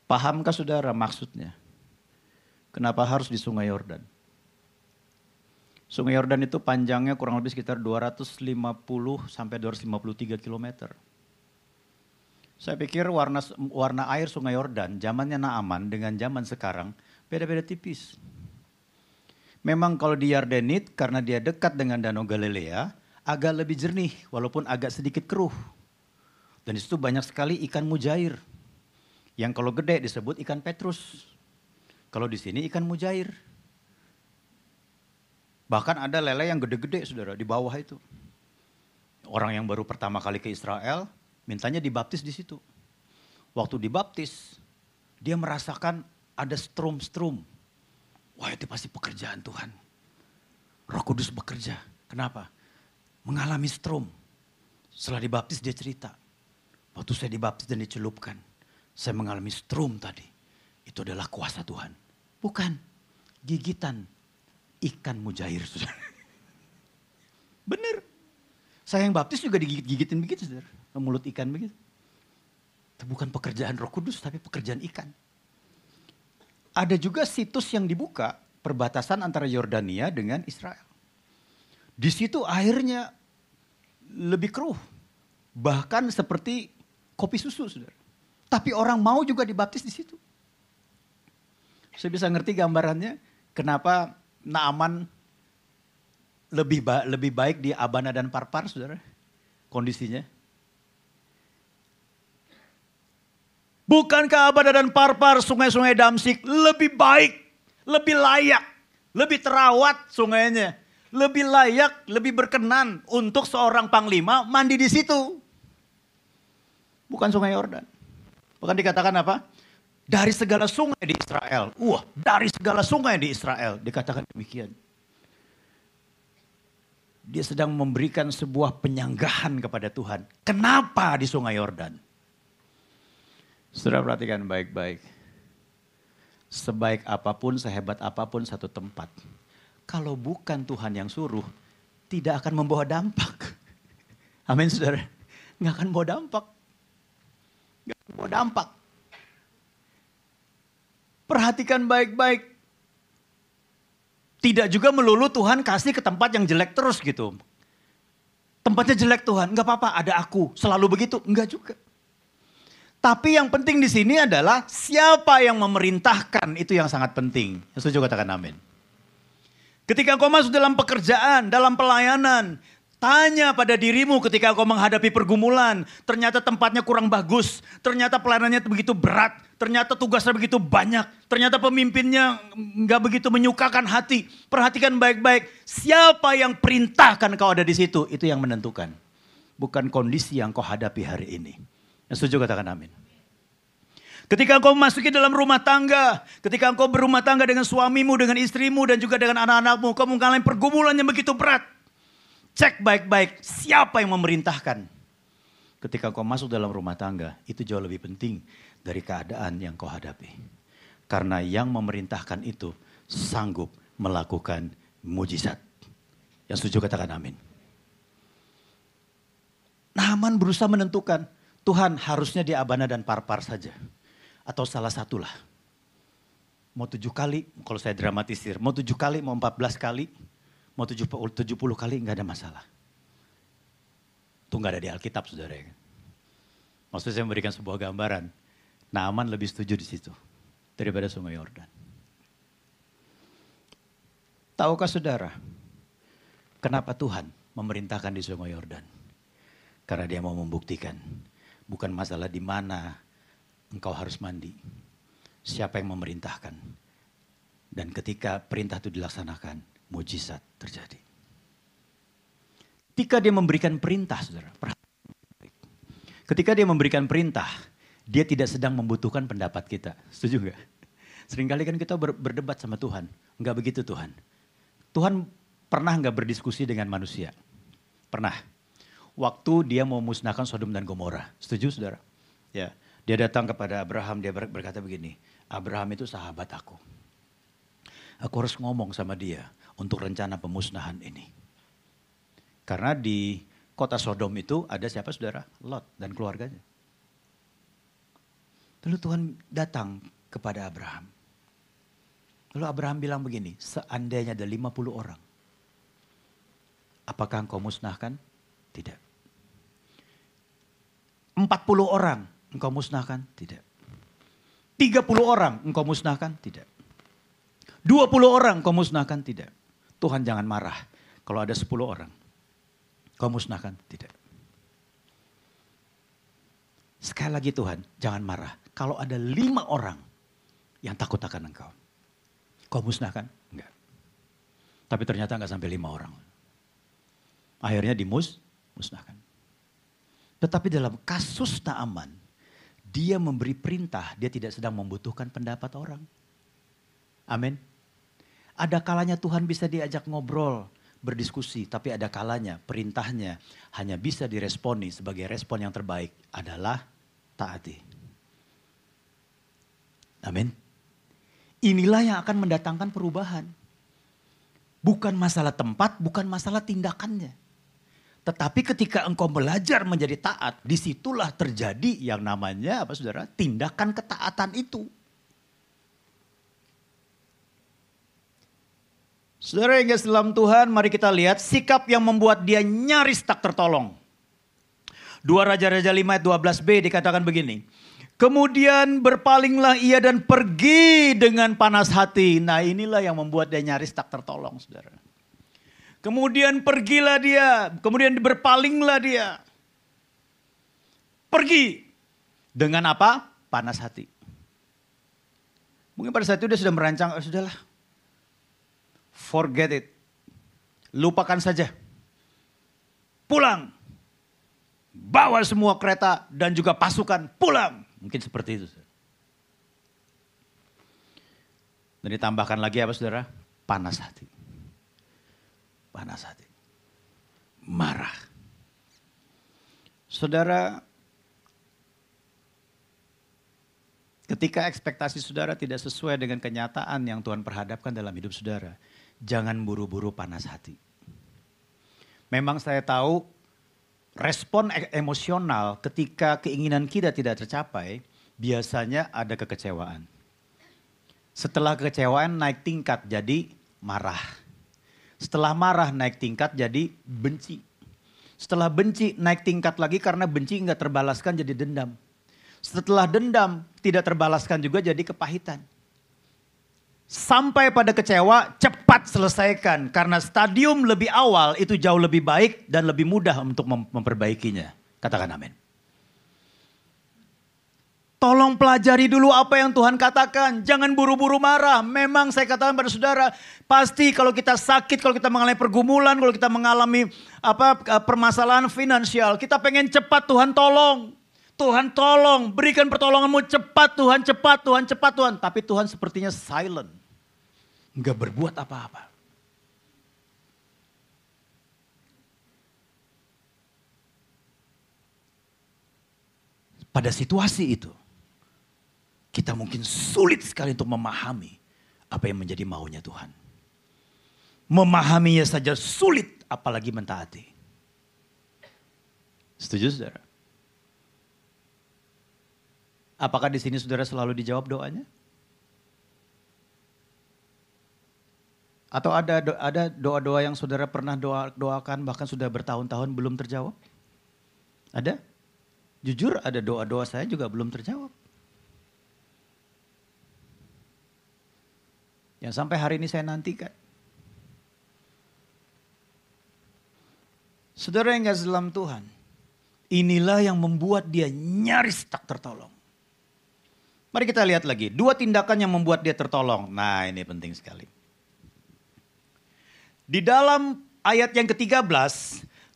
Pahamkah saudara maksudnya? Kenapa harus di Sungai Yordan? Sungai Yordan itu panjangnya kurang lebih sekitar 250 sampai 253 km. Saya pikir warna air Sungai Yordan zamannya Naaman dengan zaman sekarang beda-beda tipis. Memang kalau di Yardenit karena dia dekat dengan Danau Galilea agak lebih jernih walaupun agak sedikit keruh. Dan di situ banyak sekali ikan mujair. Yang kalau gede disebut ikan petrus. Kalau di sini ikan mujair. Bahkan ada lele yang gede-gede saudara di bawah itu. Orang yang baru pertama kali ke Israel mintanya dibaptis di situ. Waktu dibaptis dia merasakan ada strum-strum. Wah itu pasti pekerjaan Tuhan. Roh Kudus bekerja. Kenapa? Mengalami strum. Setelah dibaptis dia cerita. Waktu saya dibaptis dan dicelupkan. Saya mengalami strum tadi. Itu adalah kuasa Tuhan. Bukan gigitan ikan mujair. Benar. Saya yang baptis juga digigit-gigitin begitu. Saudara. Mulut ikan begitu. Itu bukan pekerjaan Roh Kudus tapi pekerjaan ikan. Ada juga situs yang dibuka perbatasan antara Yordania dengan Israel. Di situ airnya lebih keruh. Bahkan seperti kopi susu, saudara. Tapi orang mau juga dibaptis di situ. Saya bisa ngerti gambarannya kenapa Naaman lebih baik di Abana dan Parpar, saudara. Kondisinya. Bukankah Abana dan Parpar, sungai-sungai Damsyik lebih baik, lebih layak, lebih terawat sungainya. Lebih layak, lebih berkenan untuk seorang panglima mandi di situ. Bukan Sungai Yordan. Bahkan dikatakan apa? Dari segala sungai di Israel. Dari segala sungai di Israel. Dikatakan demikian. Dia sedang memberikan sebuah penyanggahan kepada Tuhan. Kenapa di Sungai Yordan? Saudara perhatikan baik-baik. Sebaik apapun, sehebat apapun satu tempat, kalau bukan Tuhan yang suruh, tidak akan membawa dampak. Amin saudara. Nggak akan bawa dampak. Nggak akan bawa dampak. Perhatikan baik-baik. Tidak juga melulu Tuhan kasih ke tempat yang jelek terus gitu. Tempatnya jelek Tuhan, nggak apa-apa ada aku. Selalu begitu, enggak juga. Tapi yang penting di sini adalah siapa yang memerintahkan, itu yang sangat penting. Yang setuju katakan amin. Ketika kau masuk dalam pekerjaan, dalam pelayanan, tanya pada dirimu ketika kau menghadapi pergumulan, ternyata tempatnya kurang bagus, ternyata pelayanannya begitu berat, ternyata tugasnya begitu banyak, ternyata pemimpinnya nggak begitu menyukakan hati. Perhatikan baik-baik, siapa yang perintahkan kau ada di situ, itu yang menentukan. Bukan kondisi yang kau hadapi hari ini. Yang setuju katakan amin. Ketika engkau memasuki dalam rumah tangga, ketika engkau berumah tangga dengan suamimu, dengan istrimu, dan juga dengan anak-anakmu, kau mengalami pergumulan yang begitu berat. Cek baik-baik siapa yang memerintahkan. Ketika engkau masuk dalam rumah tangga, itu jauh lebih penting dari keadaan yang kau hadapi. Karena yang memerintahkan itu sanggup melakukan mujizat. Yang setuju katakan amin. Naaman berusaha menentukan, Tuhan harusnya di Abana dan Parpar saja. Atau salah satulah. Mau 7 kali, kalau saya dramatisir. Mau 7 kali, mau 14 kali. Mau 70 kali, nggak ada masalah. Itu nggak ada di Alkitab saudara. Maksudnya saya memberikan sebuah gambaran. Naaman lebih setuju di situ. Daripada Sungai Yordan. Tahukah saudara, kenapa Tuhan memerintahkan di Sungai Yordan? Karena dia mau membuktikan. Bukan masalah di mana engkau harus mandi. Siapa yang memerintahkan. Dan ketika perintah itu dilaksanakan, mujizat terjadi. Ketika dia memberikan perintah, saudara. Ketika dia memberikan perintah, dia tidak sedang membutuhkan pendapat kita. Setuju gak? Seringkali kan kita berdebat sama Tuhan. Enggak begitu Tuhan. Tuhan pernah enggak berdiskusi dengan manusia? Pernah. Waktu dia mau musnahkan Sodom dan Gomora. Setuju saudara? Ya, dia datang kepada Abraham, dia berkata begini, Abraham itu sahabat aku. Aku harus ngomong sama dia untuk rencana pemusnahan ini. Karena di kota Sodom itu ada siapa saudara? Lot dan keluarganya. Lalu Tuhan datang kepada Abraham. Lalu Abraham bilang begini, seandainya ada 50 orang. Apakah engkau musnahkan? Tidak. 40 orang engkau musnahkan? Tidak. 30 orang engkau musnahkan? Tidak. 20 orang engkau musnahkan? Tidak. Tuhan jangan marah kalau ada 10 orang. Engkau musnahkan? Tidak. Sekali lagi Tuhan, jangan marah. Kalau ada 5 orang yang takut akan engkau. Kau musnahkan? Enggak. Tapi ternyata enggak sampai 5 orang. Akhirnya dimusnahkan. Tetapi dalam kasus Naaman, dia memberi perintah, dia tidak sedang membutuhkan pendapat orang. Amin. Ada kalanya Tuhan bisa diajak ngobrol, berdiskusi, tapi ada kalanya perintahnya hanya bisa diresponi sebagai respon yang terbaik adalah taati. Amin. Inilah yang akan mendatangkan perubahan. Bukan masalah tempat, bukan masalah tindakannya. Tetapi ketika engkau belajar menjadi taat, disitulah terjadi yang namanya apa saudara? Tindakan ketaatan itu. Saudara yang kasih dalam Tuhan, mari kita lihat sikap yang membuat dia nyaris tak tertolong. 2 Raja-Raja 5 ayat 12b dikatakan begini. Kemudian berpalinglah ia dan pergi dengan panas hati. Nah inilah yang membuat dia nyaris tak tertolong saudara. Kemudian pergilah dia, kemudian berpalinglah dia. Pergi. Dengan apa? Panas hati. Mungkin pada saat itu dia sudah merancang, sudahlah. Forget it. Lupakan saja. Pulang. Bawa semua kereta dan juga pasukan pulang. Mungkin seperti itu. Dan ditambahkan lagi apa saudara? Panas hati. Panas hati. Marah. Saudara, Ketika ekspektasi saudara tidak sesuai dengan kenyataan yang Tuhan perhadapkan dalam hidup saudara, jangan buru-buru panas hati. Memang saya tahu respon emosional ketika keinginan kita tidak tercapai, biasanya ada kekecewaan. Setelah kekecewaan naik tingkat jadi marah. Setelah marah naik tingkat jadi benci. Setelah benci naik tingkat lagi karena benci nggak terbalaskan jadi dendam. Setelah dendam tidak terbalaskan juga jadi kepahitan. Sampai pada kecewa, cepat selesaikan. Karena stadium lebih awal itu jauh lebih baik dan lebih mudah untuk memperbaikinya. Katakan amin. Tolong pelajari dulu apa yang Tuhan katakan. Jangan buru-buru marah. Memang saya katakan pada saudara, pasti kalau kita sakit, kalau kita mengalami pergumulan, kalau kita mengalami permasalahan finansial, kita pengen cepat Tuhan tolong. Tuhan tolong, berikan pertolonganmu cepat Tuhan, cepat Tuhan, cepat Tuhan. Tapi Tuhan sepertinya silent. Enggak berbuat apa-apa. Pada situasi itu, kita mungkin sulit sekali untuk memahami apa yang menjadi maunya Tuhan. Memahaminya saja sulit, apalagi mentaati. Setuju saudara? Apakah di sini saudara selalu dijawab doanya? Atau ada doa-doa yang saudara pernah doakan bahkan sudah bertahun-tahun belum terjawab? Ada? Jujur ada doa-doa saya juga belum terjawab. Yang sampai hari ini saya nantikan. Saudara yang kasih dalam Tuhan, inilah yang membuat dia nyaris tak tertolong. Mari kita lihat lagi, 2 tindakan yang membuat dia tertolong. Nah, ini penting sekali. Di dalam ayat yang ke-13,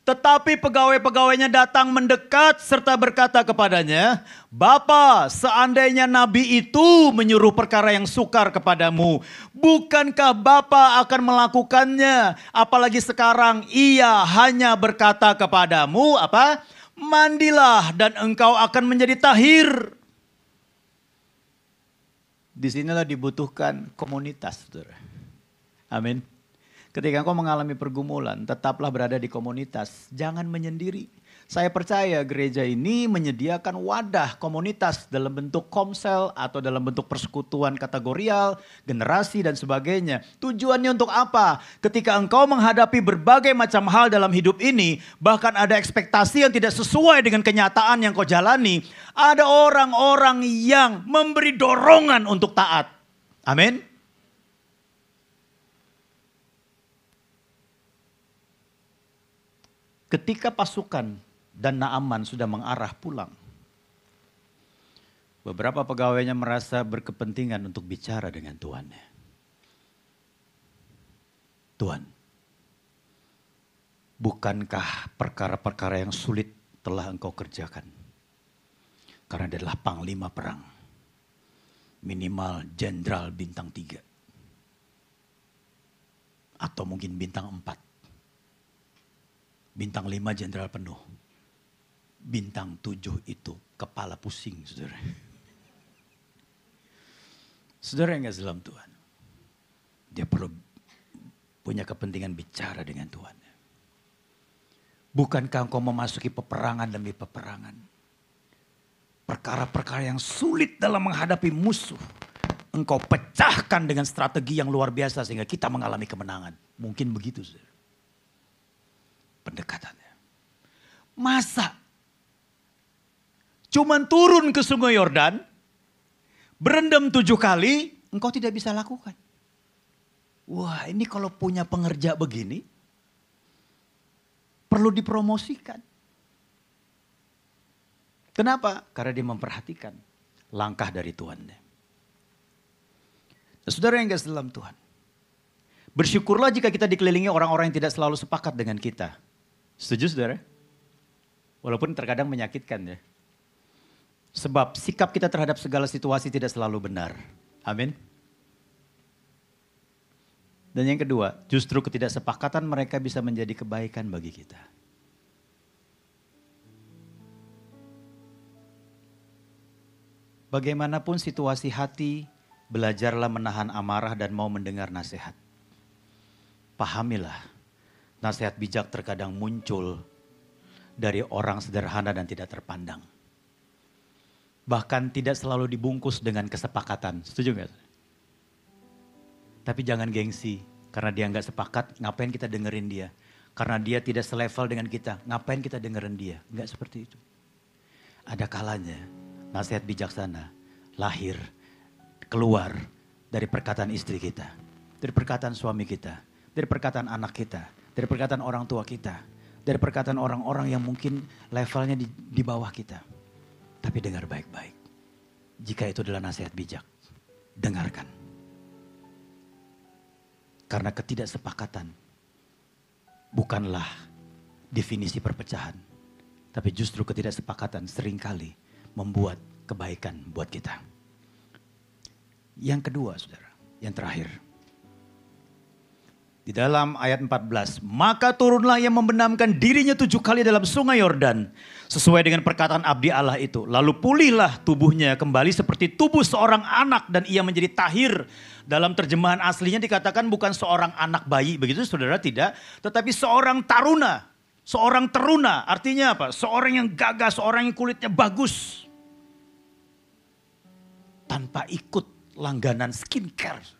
tetapi pegawai-pegawainya datang mendekat serta berkata kepadanya, Bapa, seandainya nabi itu menyuruh perkara yang sukar kepadamu, bukankah Bapa akan melakukannya? Apalagi sekarang ia hanya berkata kepadamu, apa? Mandilah dan engkau akan menjadi tahir. Disinilah dibutuhkan komunitas, saudara. Amin. Ketika engkau mengalami pergumulan, tetaplah berada di komunitas. Jangan menyendiri. Saya percaya gereja ini menyediakan wadah komunitas dalam bentuk komsel atau dalam bentuk persekutuan kategorial, generasi dan sebagainya. Tujuannya untuk apa? Ketika engkau menghadapi berbagai macam hal dalam hidup ini, bahkan ada ekspektasi yang tidak sesuai dengan kenyataan yang kau jalani, ada orang-orang yang memberi dorongan untuk taat. Amin. Ketika pasukan dan Naaman sudah mengarah pulang, beberapa pegawainya merasa berkepentingan untuk bicara dengan tuannya. Tuan, bukankah perkara-perkara yang sulit telah engkau kerjakan? Karena dia adalah panglima perang, minimal jenderal bintang 3. Atau mungkin bintang 4. Bintang 5 jenderal penuh. Bintang 7 itu kepala pusing, saudara. Saudara yang kasih dalam Tuhan. Dia perlu punya kepentingan bicara dengan Tuhan. Bukankah engkau memasuki peperangan demi peperangan? Perkara-perkara yang sulit dalam menghadapi musuh, engkau pecahkan dengan strategi yang luar biasa sehingga kita mengalami kemenangan. Mungkin begitu, saudara. Pendekatannya. Masa cuman turun ke sungai Yordan, berendam 7 kali, engkau tidak bisa lakukan. Wah, ini kalau punya pengerja begini, perlu dipromosikan. Kenapa? Karena dia memperhatikan langkah dari Tuhannya. Nah, saudara yang kasih dalam Tuhan, bersyukurlah jika kita dikelilingi orang-orang yang tidak selalu sepakat dengan kita. Setuju, saudara? Walaupun terkadang menyakitkan ya. Sebab sikap kita terhadap segala situasi tidak selalu benar. Amin. Dan yang kedua, justru ketidaksepakatan mereka bisa menjadi kebaikan bagi kita. Bagaimanapun situasi hati, belajarlah menahan amarah dan mau mendengar nasihat. Pahamilah, nasihat bijak terkadang muncul dari orang sederhana dan tidak terpandang. Bahkan tidak selalu dibungkus dengan kesepakatan. Setuju nggak? Tapi jangan gengsi, karena dia nggak sepakat, ngapain kita dengerin dia? Karena dia tidak selevel dengan kita, ngapain kita dengerin dia? Nggak seperti itu. Ada kalanya nasihat bijaksana lahir, keluar dari perkataan istri kita, dari perkataan suami kita, dari perkataan anak kita, dari perkataan orang tua kita, dari perkataan orang-orang yang mungkin levelnya di bawah kita. Tapi dengar baik-baik. Jika itu adalah nasihat bijak, dengarkan. Karena ketidaksepakatan bukanlah definisi perpecahan. Tapi justru ketidaksepakatan seringkali membuat kebaikan buat kita. Yang kedua, saudara, yang terakhir. Di dalam ayat 14, maka turunlah yang membenamkan dirinya 7 kali dalam sungai Yordan, sesuai dengan perkataan abdi Allah itu. Lalu pulihlah tubuhnya kembali seperti tubuh seorang anak dan ia menjadi tahir. Dalam terjemahan aslinya dikatakan bukan seorang anak bayi, begitu saudara, tidak. Tetapi seorang taruna, seorang teruna, artinya apa? Seorang yang gagah, seorang yang kulitnya bagus. Tanpa ikut langganan skincare.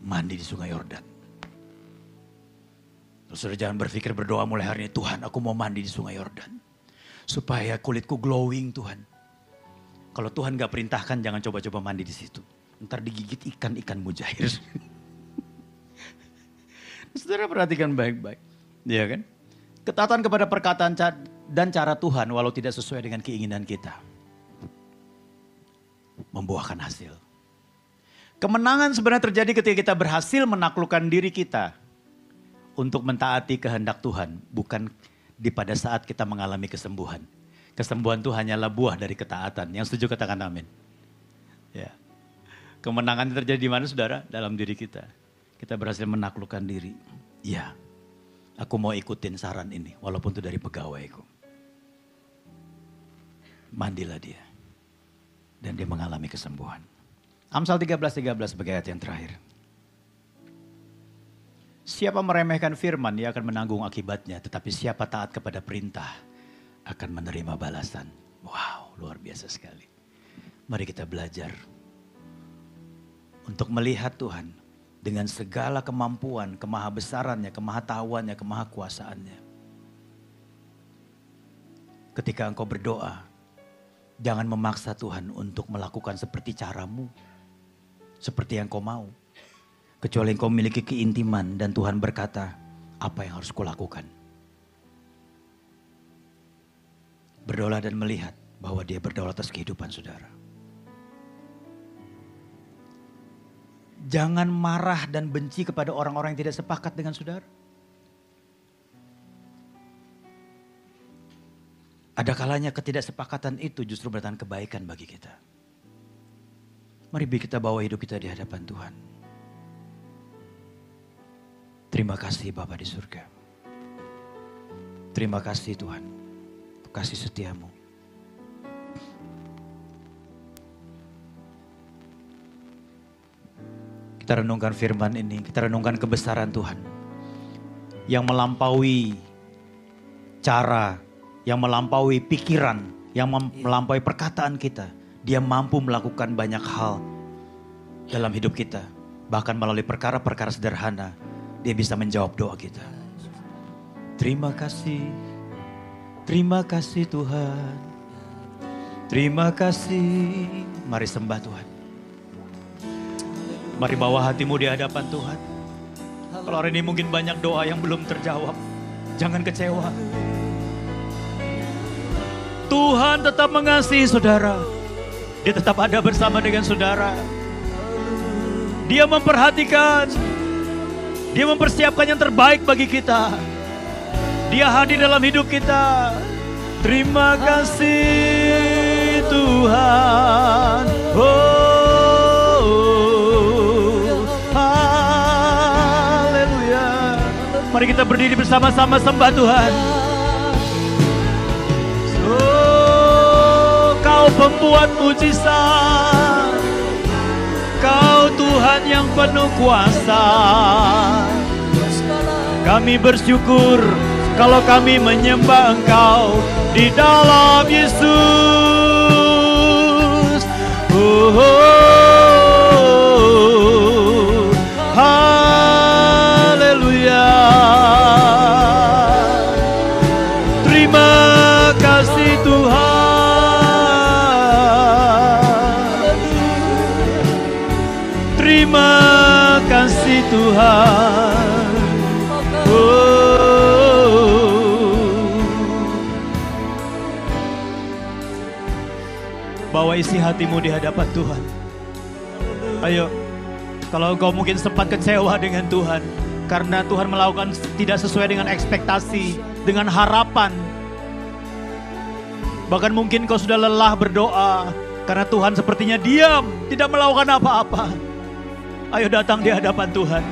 Mandi di sungai Yordan. Terus saudara jangan berpikir berdoa mulai hari ini, Tuhan aku mau mandi di sungai Yordan. Supaya kulitku glowing Tuhan. Kalau Tuhan gak perintahkan jangan coba-coba mandi di situ. Ntar digigit ikan-ikan mujair. Saudara perhatikan baik-baik. Ya kan? Ketaatan kepada perkataan dan cara Tuhan walau tidak sesuai dengan keinginan kita. Membuahkan hasil. Kemenangan sebenarnya terjadi ketika kita berhasil menaklukkan diri kita untuk mentaati kehendak Tuhan, bukan pada saat kita mengalami kesembuhan. Kesembuhan itu hanyalah buah dari ketaatan. Yang setuju katakan amin. Ya. Kemenangan terjadi di mana saudara? Dalam diri kita. Kita berhasil menaklukkan diri. Ya, aku mau ikutin saran ini walaupun itu dari pegawaiku. Mandilah dia. Dan dia mengalami kesembuhan. Amsal 13:13 sebagai ayat yang terakhir. Siapa meremehkan firman, dia akan menanggung akibatnya. Tetapi siapa taat kepada perintah, akan menerima balasan. Wow, luar biasa sekali. Mari kita belajar untuk melihat Tuhan dengan segala kemampuan, kemahabesarannya, kemahatahuannya, kemahakuasaannya. Ketika engkau berdoa, jangan memaksa Tuhan untuk melakukan seperti caramu. Seperti yang kau mau. Kecuali engkau memiliki keintiman dan Tuhan berkata, apa yang harus kulakukan? Berdoa dan melihat bahwa dia berdaulat atas kehidupan saudara. Jangan marah dan benci kepada orang-orang yang tidak sepakat dengan saudara. Ada kalanya ketidaksepakatan itu justru bertahan kebaikan bagi kita. Mari kita bawa hidup kita di hadapan Tuhan. Terima kasih Bapa di surga. Terima kasih Tuhan. Kasih setiamu. Kita renungkan firman ini. Kita renungkan kebesaran Tuhan. Yang melampaui cara, yang melampaui pikiran, yang melampaui perkataan kita. Dia mampu melakukan banyak hal dalam hidup kita. Bahkan melalui perkara-perkara sederhana, dia bisa menjawab doa kita. Terima kasih Tuhan. Terima kasih. Mari sembah Tuhan. Mari bawa hatimu di hadapan Tuhan. Kalau hari ini mungkin banyak doa yang belum terjawab, jangan kecewa. Tuhan tetap mengasihi saudara. Dia tetap ada bersama dengan saudara. Dia memperhatikan. Dia mempersiapkan yang terbaik bagi kita. Dia hadir dalam hidup kita. Terima kasih Tuhan. Haleluya. Mari kita berdiri bersama-sama sembah Tuhan. Kau Kau pembuat mujizat, Kau Tuhan yang penuh kuasa. Kami bersyukur kalau kami menyembah Engkau di dalam Yesus. Haleluya. Terima kasih Tuhan. Terima kasih Tuhan. Bawa isi hatimu di hadapan Tuhan. Ayo, kalau engkau mungkin sempat kecewa dengan Tuhan karena Tuhan melakukan tidak sesuai dengan ekspektasi, dengan harapan. Bahkan mungkin kau sudah lelah berdoa karena Tuhan sepertinya diam, tidak melakukan apa-apa. Ayo datang di hadapan Tuhan.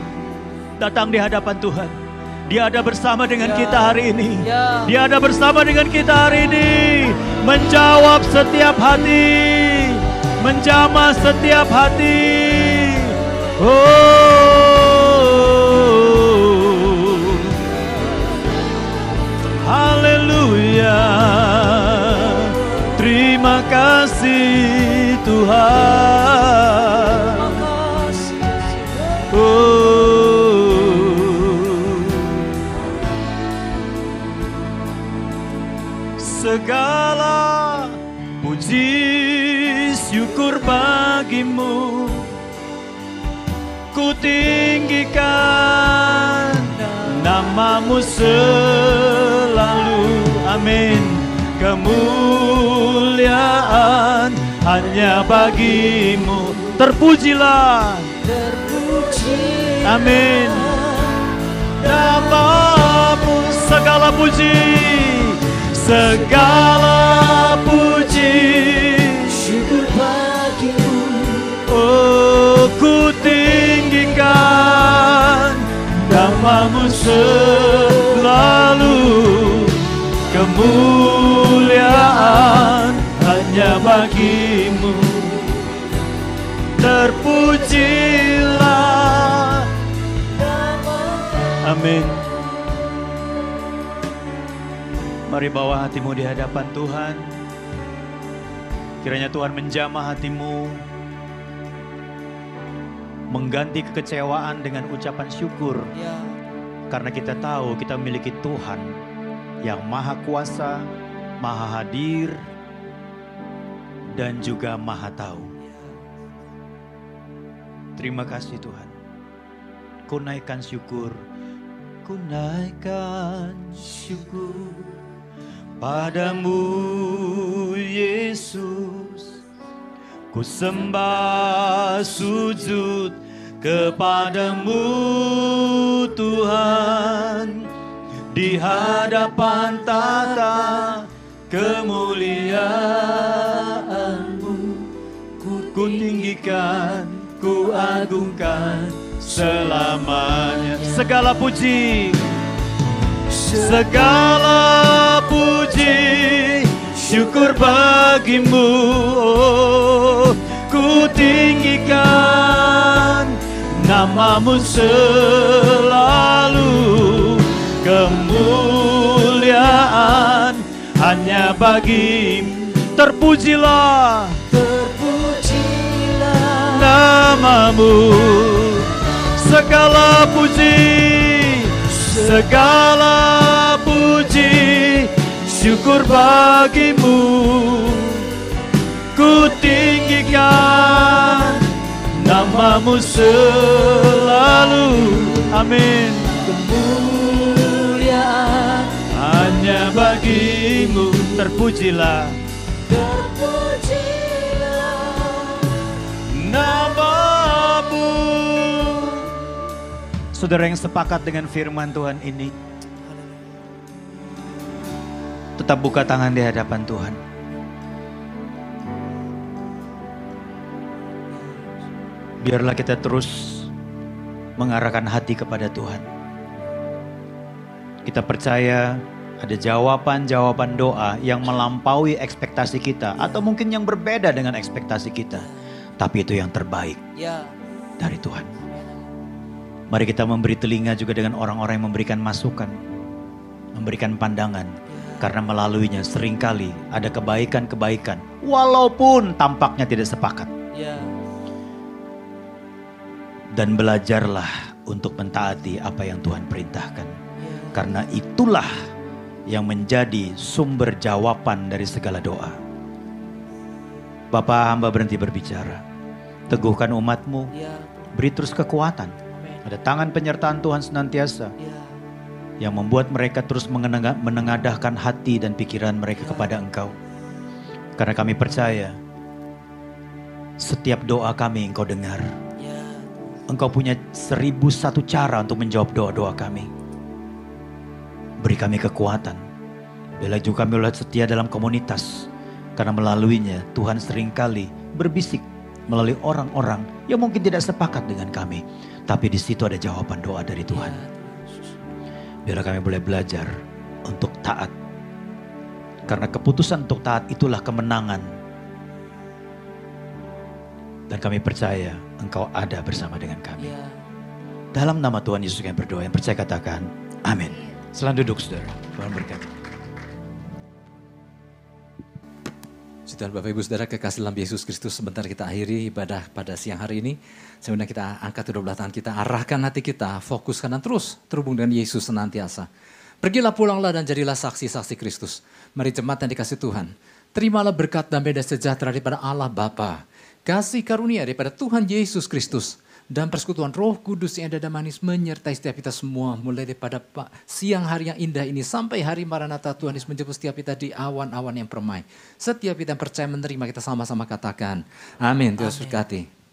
Datang di hadapan Tuhan. Dia ada bersama dengan kita hari ini. Dia ada bersama dengan kita hari ini. Menjawab setiap hati. Menjamah setiap hati. Haleluya. Terima kasih Tuhan. Segala puji syukur bagimu, ku tinggikan namamu selalu. Amin. Kemuliaan hanya bagimu. Terpujilah. Amin. Namamu segala puji. Segala puji syukur bagimu. Oh, ku tinggikan namamu selalu. Kemuliaan hanya bagimu. Terpujilah. Amin. Mari bawa hatimu di hadapan Tuhan. Kiranya Tuhan menjamah hatimu, mengganti kekecewaan dengan ucapan syukur. Karena kita tahu kita memiliki Tuhan yang maha kuasa, maha hadir, dan juga maha tahu. Terima kasih Tuhan. Ku naikkan syukur. Ku naikkan syukur padamu Yesus. Ku sembah sujud kepadamu Tuhan. Di hadapan tata kemuliaan-Mu, ku tinggikan, ku agungkan selamanya. Segala puji, segala puji, syukur bagimu. Oh, ku tinggikan namamu selalu. Kemuliaan hanya bagimu. Terpujilah, terpujilah namamu. Segala puji, segala puji, syukur bagimu. Ku tinggikan namamu selalu. Amin. Kemuliaan hanya bagimu. Terpujilah, terpujilah namamu. Saudara yang sepakat dengan firman Tuhan ini, tetap buka tangan di hadapan Tuhan. Biarlah kita terus mengarahkan hati kepada Tuhan. Kita percaya Ada jawaban-jawaban doa yang melampaui ekspektasi kita. Atau mungkin yang berbeda dengan ekspektasi kita. Tapi itu yang terbaik dari Tuhan. Mari kita memberi telinga juga dengan orang-orang yang memberikan masukan. Memberikan pandangan. Karena melaluinya seringkali ada kebaikan-kebaikan. Walaupun tampaknya tidak sepakat. Dan belajarlah untuk mentaati apa yang Tuhan perintahkan. Karena itulah yang menjadi sumber jawaban dari segala doa. Bapa, hamba berhenti berbicara. Teguhkan umat-Mu. Beri terus kekuatan. Ada tangan penyertaan Tuhan senantiasa. Yang membuat mereka terus menengadahkan hati dan pikiran mereka kepada Engkau. Karena kami percaya setiap doa kami Engkau dengar. Engkau punya 1001 cara untuk menjawab doa-doa kami. Beri kami kekuatan. Bila juga kami boleh setia dalam komunitas. Karena melaluinya Tuhan seringkali berbisik melalui orang-orang yang mungkin tidak sepakat dengan kami. Tapi di situ ada jawaban doa dari Tuhan. Biar kami boleh belajar untuk taat. Karena keputusan untuk taat itulah kemenangan. Dan kami percaya Engkau ada bersama dengan kami. Dalam nama Tuhan Yesus kami berdoa. Yang percaya katakan amin. Selamat duduk saudara. Tuhan berkati. Saudara Bapak Ibu Saudara kekasih dalam Yesus Kristus, sebentar kita akhiri ibadah pada siang hari ini. Sebenarnya kita angkat kedua belah tangan kita, arahkan hati kita, fokuskan dan terus terhubung dengan Yesus senantiasa. Pergilah, pulanglah dan jadilah saksi-saksi Kristus. Mari jemaat yang dikasih Tuhan, terimalah berkat dan beda sejahtera daripada Allah Bapa, kasih karunia daripada Tuhan Yesus Kristus, dan persekutuan Roh Kudus yang ada dan manis menyertai setiap kita semua, mulai daripada siang hari yang indah ini sampai hari Maranatha Tuhan Yesus menjemput setiap kita di awan-awan yang permai. Setiap kita yang percaya menerima, kita sama-sama katakan amin. Tuhan berkati.